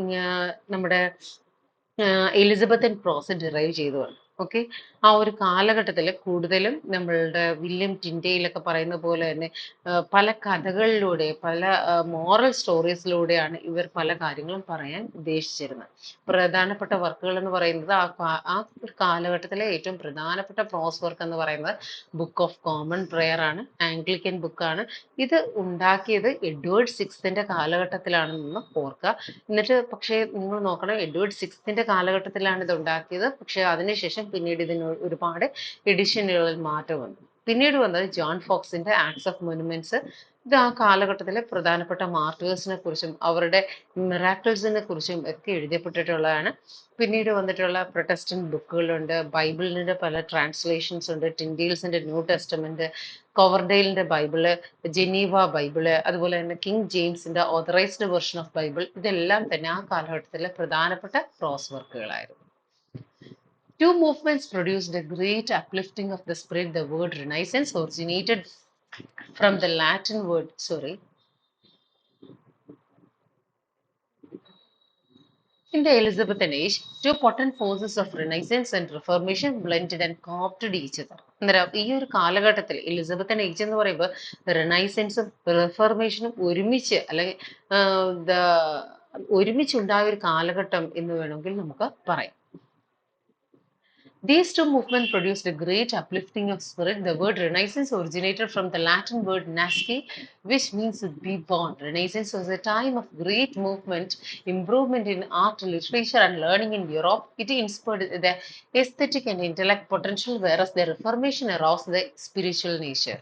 നമ്മുടെ എലിസബത്തൻ പ്രോസ് ഡിറൈവ് ചെയ്തു വന്നത്. ഓക്കെ, ആ ഒരു കാലഘട്ടത്തിൽ കൂടുതലും നമ്മളുടെ വില്യം ടിൻഡെയിലൊക്കെ പറയുന്ന പോലെ തന്നെ പല കഥകളിലൂടെ പല മോറൽ സ്റ്റോറീസിലൂടെയാണ് ഇവർ പല കാര്യങ്ങളും പറയാൻ ഉദ്ദേശിച്ചിരുന്നത്. പ്രധാനപ്പെട്ട വർക്കുകൾ എന്ന് പറയുന്നത് ആ ഒരു കാലഘട്ടത്തിലെ ഏറ്റവും പ്രധാനപ്പെട്ട പ്രോസ് വർക്ക് എന്ന് പറയുന്നത് ബുക്ക് ഓഫ് കോമൺ പ്രെയർ ആണ്. ആംഗ്ലിക്കൻ ബുക്കാണ്. ഇത് ഉണ്ടാക്കിയത് എഡ്വേർഡ് സിക്സ്തിന്റെ കാലഘട്ടത്തിലാണെന്ന് ഓർക്കുക. എന്നിട്ട് പക്ഷേ നിങ്ങൾ നോക്കണം, എഡ്വേർഡ് സിക്സ്തിന്റെ കാലഘട്ടത്തിലാണ് ഇത് ഉണ്ടാക്കിയത്. പക്ഷെ അതിനുശേഷം പിന്നീട് ഇതിന് ഒരുപാട് എഡിഷനുകളിൽ മാറ്റം വന്നു. പിന്നീട് വന്നത് ജോൺ ഫോക്സിന്റെ ആക്ട്സ് ഓഫ് മോണുമെന്റ്സ്. ഇത് ആ കാലഘട്ടത്തിലെ പ്രധാനപ്പെട്ട മാർട്ടേഴ്സിനെ കുറിച്ചും അവരുടെ മിറാക്കിൾസിനെ കുറിച്ചും ഒക്കെ എഴുതപ്പെട്ടിട്ടുള്ളതാണ്. പിന്നീട് വന്നിട്ടുള്ള പ്രൊട്ടസ്റ്റന്റ് ബുക്കുകളുണ്ട്. ബൈബിളിന്റെ പല ട്രാൻസ്ലേഷൻസ് ഉണ്ട്. ടിൻഡെയിൽസിന്റെ ന്യൂ ടെസ്റ്റമെന്റ്, കോവർഡെയിലിന്റെ ബൈബിള്, ജനീവ ബൈബിള്, അതുപോലെ തന്നെ കിങ് ജെയിംസിന്റെ ഓതറൈസ്ഡ് വെർഷൻ ഓഫ് ബൈബിൾ, ഇതെല്ലാം തന്നെ ആ കാലഘട്ടത്തിലെ പ്രധാനപ്പെട്ട പ്രോസ് വർക്കുകളായിരുന്നു. Two movements produced a great uplifting of the spirit. The word Renaissance originated from the Latin word, In the Elizabethan age, two potent forces of Renaissance and Reformation blended and co-opted each other. അന്നേരം ഈ ഒരു കാലഘട്ടത്തിൽ Elizabethan age എന്ന് പറയുമ്പോൾ റിനൈസൻസും റിഫർമേഷനും ഒരുമിച്ച് അല്ലെങ്കിൽ ഒരുമിച്ചുണ്ടായ ഒരു കാലഘട്ടം എന്ന് വേണമെങ്കിൽ നമുക്ക് പറയാം. These two movements produced a great uplifting of spirit. The word Renaissance originated from the Latin word nasce, which means to be born. Renaissance was a time of great movement, improvement in art, literature, and learning in Europe. It inspired the aesthetic and intellect potential, whereas the Reformation aroused the spiritual nature.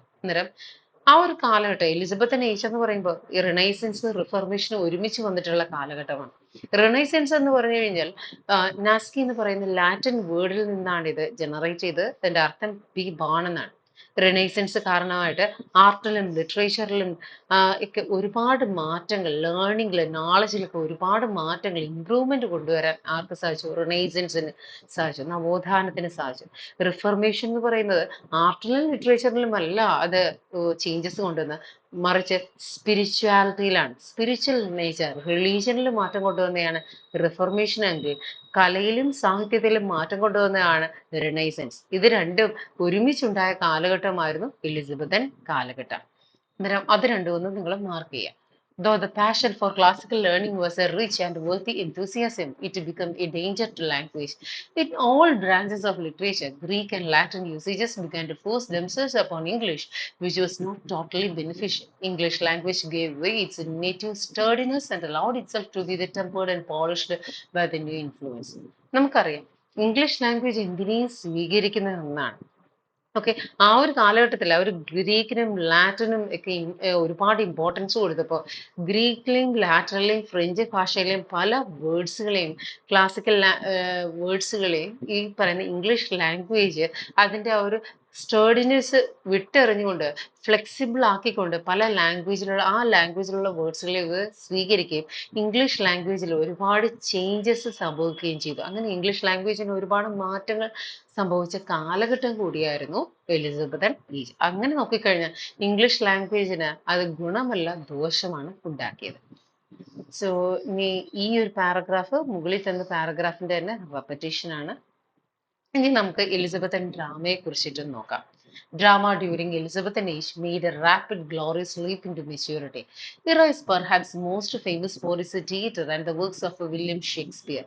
ആ ഒരു കാലഘട്ടം Elizabethan age എന്ന് പറയുമ്പോൾ ഈ renaissance റിഫർമേഷനും ഒരുമിച്ച് വന്നിട്ടുള്ള കാലഘട്ടമാണ്. Renaissance എന്ന് പറഞ്ഞു കഴിഞ്ഞാൽ നാസ്കി എന്ന് പറയുന്ന ലാറ്റിൻ വേർഡിൽ നിന്നാണ് ഇത് ജനറേറ്റ് ചെയ്ത് അതിന്റെ അർത്ഥം ബി ബോൺ എന്നാണ്. റിനൈസൻസ് കാരണമായിട്ട് ആർട്ടിലും ലിറ്ററേച്ചറിലും ഒക്കെ ഒരുപാട് മാറ്റങ്ങൾ, ലേണിംഗിലും നോളജിലൊക്കെ ഒരുപാട് മാറ്റങ്ങൾ, ഇംപ്രൂവ്മെന്റ് കൊണ്ടുവരാൻ ആർക്ക് സാധിച്ചു? റിനൈസൻസിന് സാധിച്ചു, നവോത്ഥാനത്തിന് സാധിച്ചു. റിഫർമേഷൻ എന്ന് പറയുന്നത് ആർട്ടിലും ലിറ്ററേച്ചറിലും അല്ല അത് ചേഞ്ചസ് കൊണ്ടുവന്ന് മറിച്ച് സ്പിരിച്വാലിറ്റിയിലാണ്. സ്പിരിച്വൽ നേച്ചർ, റിലീജിയനിൽ മാറ്റം കൊണ്ടുവന്നതാണ് റിഫർമേഷൻ എങ്കിൽ കലയിലും സാഹിത്യത്തിലും മാറ്റം കൊണ്ടുവന്നതാണ് റിനൈസൻസ്. ഇത് രണ്ടും ഒരുമിച്ചുണ്ടായ കാലഘട്ടമായിരുന്നു എലിസബത്തൻ കാലഘട്ടം. അന്നേരം അത് രണ്ടും ഒന്ന് നിങ്ങൾ മാർക്ക് ചെയ്യുക. Though the passion for classical learning was a rich and worthy enthusiasm, it became a danger to language. In all branches of literature, Greek and Latin usages began to force themselves upon English, which was not totally beneficial. English language gave way its native sturdiness and allowed itself to be tempered and polished by the new influence. നമുക്കറിയാം English language എന്തിനേയും സ്വീകരിക്കുന്ന ഒന്നാണ്. Okay, ആ ഒരു കാലഘട്ടത്തിൽ അവർ ഗ്രീക്കിനും ലാറ്റിനും ഒക്കെ ഒരുപാട് importance കൊടുത്തപ്പോൾ ഗ്രീക്കിലെയും ലാറ്റിനിലെയും ഫ്രഞ്ച് ഭാഷയിലെയും പല വേർഡ്സുകളെയും ക്ലാസിക്കൽ വേർഡ്സുകളെയും ഈ പറയുന്ന ഇംഗ്ലീഷ് ലാംഗ്വേജ് അതിൻ്റെ ആ ഒരു സ്റ്റേർഡിനെസ് വിട്ടെറിഞ്ഞുകൊണ്ട് ഫ്ലെക്സിബിൾ ആക്കിക്കൊണ്ട് പല ലാംഗ്വേജിലുള്ള വേർഡ്സുകളെ ഇത് സ്വീകരിക്കുകയും ഇംഗ്ലീഷ് ലാംഗ്വേജിൽ ഒരുപാട് ചേഞ്ചസ് സംഭവിക്കുകയും ചെയ്തു. അങ്ങനെ ഇംഗ്ലീഷ് ലാംഗ്വേജിന് ഒരുപാട് മാറ്റങ്ങൾ സംഭവിച്ച കാലഘട്ടം കൂടിയായിരുന്നു എലിസബത്തൻ ഏജ്. അങ്ങനെ നോക്കിക്കഴിഞ്ഞാൽ ഇംഗ്ലീഷ് ലാംഗ്വേജിന് അത് ഗുണമല്ല ദോഷമാണ് ഉണ്ടാക്കിയത്. സോ ഇനി ഈ ഒരു പാരഗ്രാഫ് മുകളിൽ തന്ന പാരഗ്രാഫിന്റെ തന്നെ റെപ്പറ്റീഷൻ ആണ്. ഇനി നമുക്ക് എലിസബത്തൻ ഡ്രാമയെ കുറിച്ചിട്ട് നോക്കാം. Drama during Elizabethan age made a rapid, glorious leap into maturity. Era is perhaps most famous for its theatre and the works of William Shakespeare.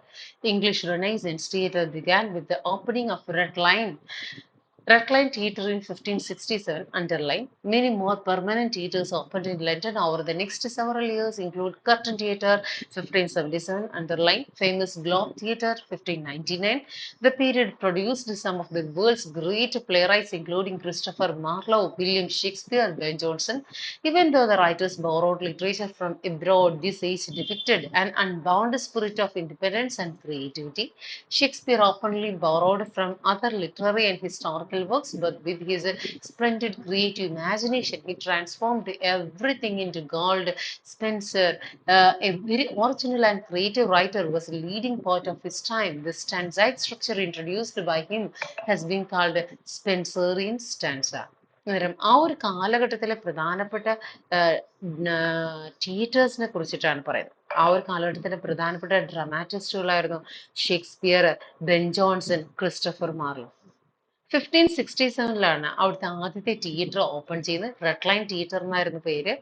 English Renaissance theatre began with the opening of Recline Theatre in 1567, underline. Many more permanent theatres opened in London over the next several years, include Curtain Theatre, 1577, underline. Famous Globe Theatre, 1599. The period produced some of the world's great playwrights, including Christopher Marlowe, William Shakespeare, Ben Jonson. Even though the writers borrowed literature from abroad, this age depicted an unbound spirit of independence and creativity. Shakespeare openly borrowed from other literary and historical works, but with his splendid creative imagination, he transformed everything into gold. Spenser, a very original and creative writer, was a leading poet of his time. The stanzaic structure introduced by him has been called Spenserian stanza. അന്നേരം ആ ഒരു കാലഘട്ടത്തിലെ പ്രധാനപ്പെട്ട തിയേറ്റേഴ്സിനെ കുറിച്ചിട്ടാണ് പറയുന്നത്. ആ ഒരു കാലഘട്ടത്തിലെ പ്രധാനപ്പെട്ട ഡ്രാമാറ്റിസ്റ്റുകളായിരുന്നു Shakespeare, Ben Jonson, Christopher Marlowe. 1567 അവിടുത്തെ ആദ്യത്തെ തിയേറ്റർ ഓപ്പൺ ചെയ്യുന്നത്. റെഡ്ലൈൻ തിയേറ്റർ എന്നായിരുന്നു പേര്.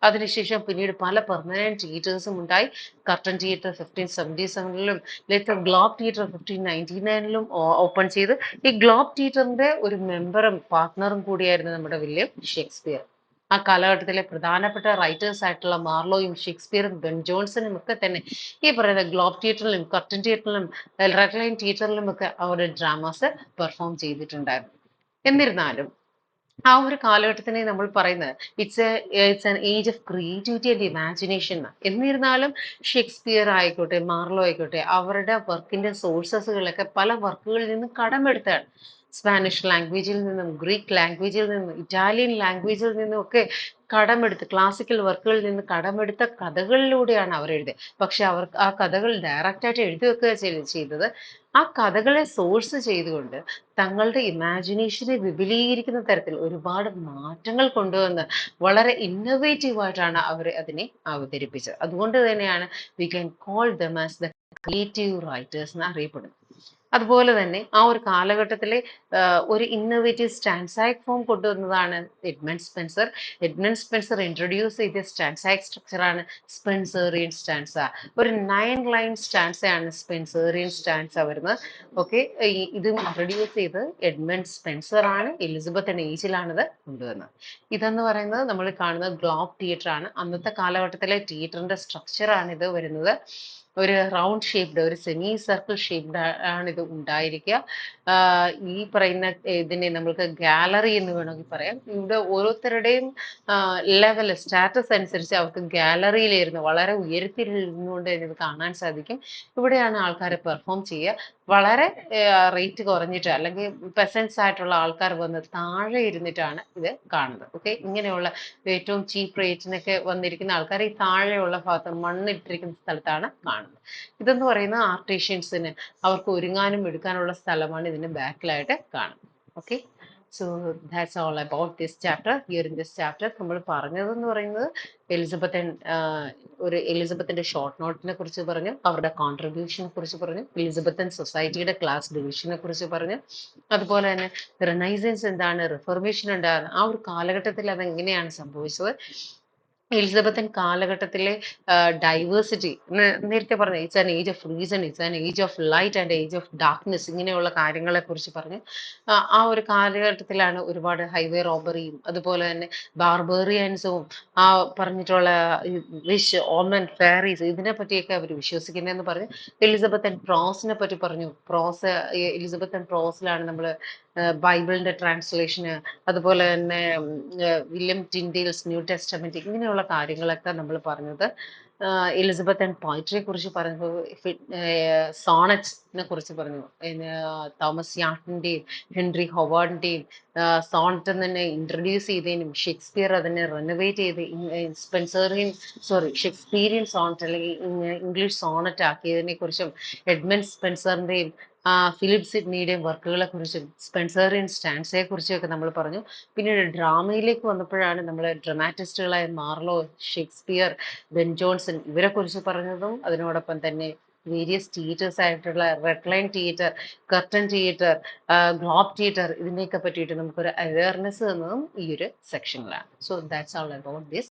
അതിനുശേഷം പിന്നീട് പല പെർമനന്റ് തിയേറ്റേഴ്സും ഉണ്ടായി. Curtain theatre 1577 later globe theatre 1599 open ചെയ്ത്. ഈ ഗ്ലോബ് തിയേറ്ററിന്റെ ഒരു മെമ്പറും പാർട്ട്ണറും കൂടിയായിരുന്നു നമ്മുടെ വില്യം ഷേക്സ്പിയർ. ആ കാലഘട്ടത്തിലെ പ്രധാനപ്പെട്ട റൈറ്റേഴ്സ് ആയിട്ടുള്ള മാർലോയും ഷേക്സ്പിയറും ബെൻ ജോൺസണും ഒക്കെ തന്നെ ഈ പറയുന്ന ഗ്ലോബ് തിയേറ്ററിലും കർട്ടൻ തിയേറ്ററിലും റെഡ് ലൈൻ തിയേറ്ററിലും ഒക്കെ അവരുടെ ഡ്രാമാസ് പെർഫോം ചെയ്തിട്ടുണ്ടായിരുന്നു. എന്നിരുന്നാലും ആ ഒരു കാലഘട്ടത്തിനെ നമ്മൾ പറയുന്നത് it's an age of creativity and imagination. എന്നിരുന്നാലും ഷേക്സ്പിയർ ആയിക്കോട്ടെ, മാർലോ ആയിക്കോട്ടെ, അവരുടെ വർക്കിന്റെ സോഴ്സസുകളൊക്കെ പല വർക്കുകളിൽ നിന്നും കടമെടുത്താണ്. സ്പാനിഷ് ലാംഗ്വേജിൽ നിന്നും, ഗ്രീക്ക് ലാംഗ്വേജിൽ നിന്നും, ഇറ്റാലിയൻ ലാംഗ്വേജിൽ നിന്നും ഒക്കെ കടമെടുത്ത് ക്ലാസിക്കൽ വർക്കുകളിൽ നിന്ന് കടമെടുത്ത കഥകളിലൂടെയാണ് അവർ എഴുതിയത്. പക്ഷെ അവർ ആ കഥകൾ ഡയറക്റ്റായിട്ട് എഴുതി വെക്കുക ചെയ്തത് ആ കഥകളെ സോഴ്സ് ചെയ്തുകൊണ്ട് തങ്ങളുടെ ഇമാജിനേഷനെ വിപുലീകരിക്കുന്ന തരത്തിൽ ഒരുപാട് മാറ്റങ്ങൾ കൊണ്ടുവന്ന് വളരെ ഇന്നോവേറ്റീവ് ആയിട്ടാണ് അവർ അതിനെ അവതരിപ്പിച്ചത്. അതുകൊണ്ട് തന്നെയാണ് we can call them as the creative writers എന്ന് അറിയപ്പെടുന്നത്. അതുപോലെ തന്നെ ആ ഒരു കാലഘട്ടത്തിലെ ഒരു ഇന്നോവേറ്റീവ് സ്റ്റാൻസായിക് ഫോം കൊണ്ടുവന്നതാണ് Edmund Spencer. Edmund Spencer introduce ചെയ്ത സ്റ്റാൻസായിക് സ്ട്രക്ചറാണ് സ്പെൻസേറിയൻ സ്റ്റാൻസ. ഒരു 9 ലൈൻ സ്റ്റാൻസയാണ് സ്പെൻസേറിയൻ സ്റ്റാൻസ വരുന്നത്. ഓക്കെ, ഇത് ഇൻട്രൊഡ്യൂസ് ചെയ്ത് എഡ്മണ്ട് സ്പെൻസർ ആണ്. എലിസബത്തൻ ഏജിലാണിത് കൊണ്ടുവന്നത്. ഇതെന്ന് പറയുന്നത് നമ്മൾ കാണുന്ന ഗ്ലോബ് തിയേറ്റർ ആണ്. അന്നത്തെ കാലഘട്ടത്തിലെ തിയേറ്ററിന്റെ സ്ട്രക്ചറാണ് ഇത് വരുന്നത്. ഒരു റൗണ്ട് ഷേപ്ഡ്, ഒരു സെമി സർക്കിൾ ഷേപ്ഡ് ആണ് ഇത് ഉണ്ടായിരിക്കുക. ഈ പറയുന്ന ഇതിനെ നമ്മൾക്ക് ഗാലറി എന്ന് വേണമെങ്കിൽ പറയാം. ഇവിടെ ഓരോരുത്തരുടെയും ലെവൽ സ്റ്റാറ്റസ് അനുസരിച്ച് അവർക്ക് ഗാലറിയിലിരുന്ന് വളരെ ഉയരത്തിലിരുന്നുകൊണ്ട് ഇത് കാണാൻ സാധിക്കും. ഇവിടെയാണ് ആൾക്കാരെ പെർഫോം ചെയ്യുക. വളരെ റേറ്റ് കുറഞ്ഞിട്ട് അല്ലെങ്കിൽ പെസൻസ് ആയിട്ടുള്ള ആൾക്കാർ വന്ന് താഴെ ഇരുന്നിട്ടാണ് ഇത് കാണുന്നത്. ഓക്കെ, ഇങ്ങനെയുള്ള ഏറ്റവും ചീപ്പ് റേറ്റിനൊക്കെ വന്നിരിക്കുന്ന ആൾക്കാർ ഈ താഴെയുള്ള ഭാഗത്ത് മണ്ണിട്ടിരിക്കുന്ന സ്ഥലത്താണ് കാണുന്നത്. ഇതെന്ന് പറയുന്നത് ആർട്ടിഷ്യൻസിന് അവർക്ക് ഒരുങ്ങാനും എടുക്കാനുള്ള സ്ഥലമാണ് ഇതിന് ബാക്കിലായിട്ട് കാണുന്നത്. Okay, so that's all about this chapter. Here in this chapter നമ്മൾ പറഞ്ഞതെന്ന് പറയുന്നത് എലിസബത്തൻ ഒരു എലിസബത്തിന്റെ ഷോർട്ട് നോട്ടിനെ കുറിച്ച് പറഞ്ഞു, അവരുടെ കോൺട്രിബ്യൂഷനെ കുറിച്ച് പറഞ്ഞു, എലിസബത്തൻ സൊസൈറ്റിയുടെ ക്ലാസ് ഡിവിഷനെ കുറിച്ച് പറഞ്ഞു, അതുപോലെ തന്നെ റിനൈസൻസ് എന്താണ്, റിഫർമേഷൻ എന്താണ്, ആ ഒരു കാലഘട്ടത്തിൽ അതെങ്ങനെയാണ് സംഭവിച്ചത്, എലിസബത്തൻ കാലഘട്ടത്തിലെ ഡൈവേഴ്സിറ്റി, നേരത്തെ പറഞ്ഞു it's an age of reason, it's an age of light and age of darkness, ഇങ്ങനെയുള്ള കാര്യങ്ങളെ കുറിച്ച് പറഞ്ഞു. ആ ഒരു കാലഘട്ടത്തിലാണ് ഒരുപാട് ഹൈവേ റോബറിയും അതുപോലെ തന്നെ ബാർബേറിയൻസും ആ പറഞ്ഞിട്ടുള്ള വിഷ് ഓമൻ ഫെയറീസ് ഇതിനെ പറ്റിയൊക്കെ അവർ വിശ്വസിക്കുന്നതെന്ന് പറഞ്ഞു. എലിസബത്തൻ പ്രോസിനെ പറ്റി പറഞ്ഞു. എലിസബത്തൻ പ്രോസിലാണ് നമ്മൾ ബൈബിളിന്റെ ട്രാൻസ്ലേഷന്, അതുപോലെ തന്നെ വില്യം ടിൻഡേൽസ് ന്യൂ ടെസ്റ്റമെന്റ്, ഇങ്ങനെയുള്ള കാര്യങ്ങളൊക്കെ നമ്മൾ പറഞ്ഞത്. എലിസബത്തൻ പോയിട്രിയെ കുറിച്ച് പറഞ്ഞു, സോണറ്റ്സിനെ കുറിച്ച് പറഞ്ഞു, പിന്നെ തോമസ് യാട്ടിന്റെയും ഹെൻറി ഹൊവാർഡിന്റെയും സോണറ്റ് തന്നെ ഇൻട്രൊഡ്യൂസ് ചെയ്തതിനും ഷേക്സ്പിയർ അതിനെ റെനോവേറ്റ് ചെയ്ത് ഷേക്സ്പീരിയൻ സോണറ്റ് അല്ലെങ്കിൽ ഇംഗ്ലീഷ് സോണറ്റ് ആക്കിയതിനെ കുറിച്ചും, എഡ്മണ്ട് സ്പെൻസറിന്റെയും ഫിലിപ്പ് സിഡ്നിയുടെയും വർക്കുകളെ കുറിച്ചും സ്പെൻസറിയൻ സ്റ്റാൻസയെ കുറിച്ചും ഒക്കെ നമ്മൾ പറഞ്ഞു. പിന്നീട് ഡ്രാമയിലേക്ക് വന്നപ്പോഴാണ് നമ്മൾ ഡ്രമാറ്റിസ്റ്റുകളായ മാർലോ, ഷേക്സ്പിയർ, ബെൻ ജോൺസൺ ഇവരെ കുറിച്ച് പറഞ്ഞതും, അതിനോടൊപ്പം തന്നെ വേരിയസ് തിയേറ്റേഴ്സ് ആയിട്ടുള്ള Red Lion theatre, Curtain theatre, Globe theatre, ഇതിനെയൊക്കെ പറ്റിയിട്ട് നമുക്കൊരു അവയർനെസ് തന്നതും ഈ ഒരു സെക്ഷനിലാണ്. So that's all about this.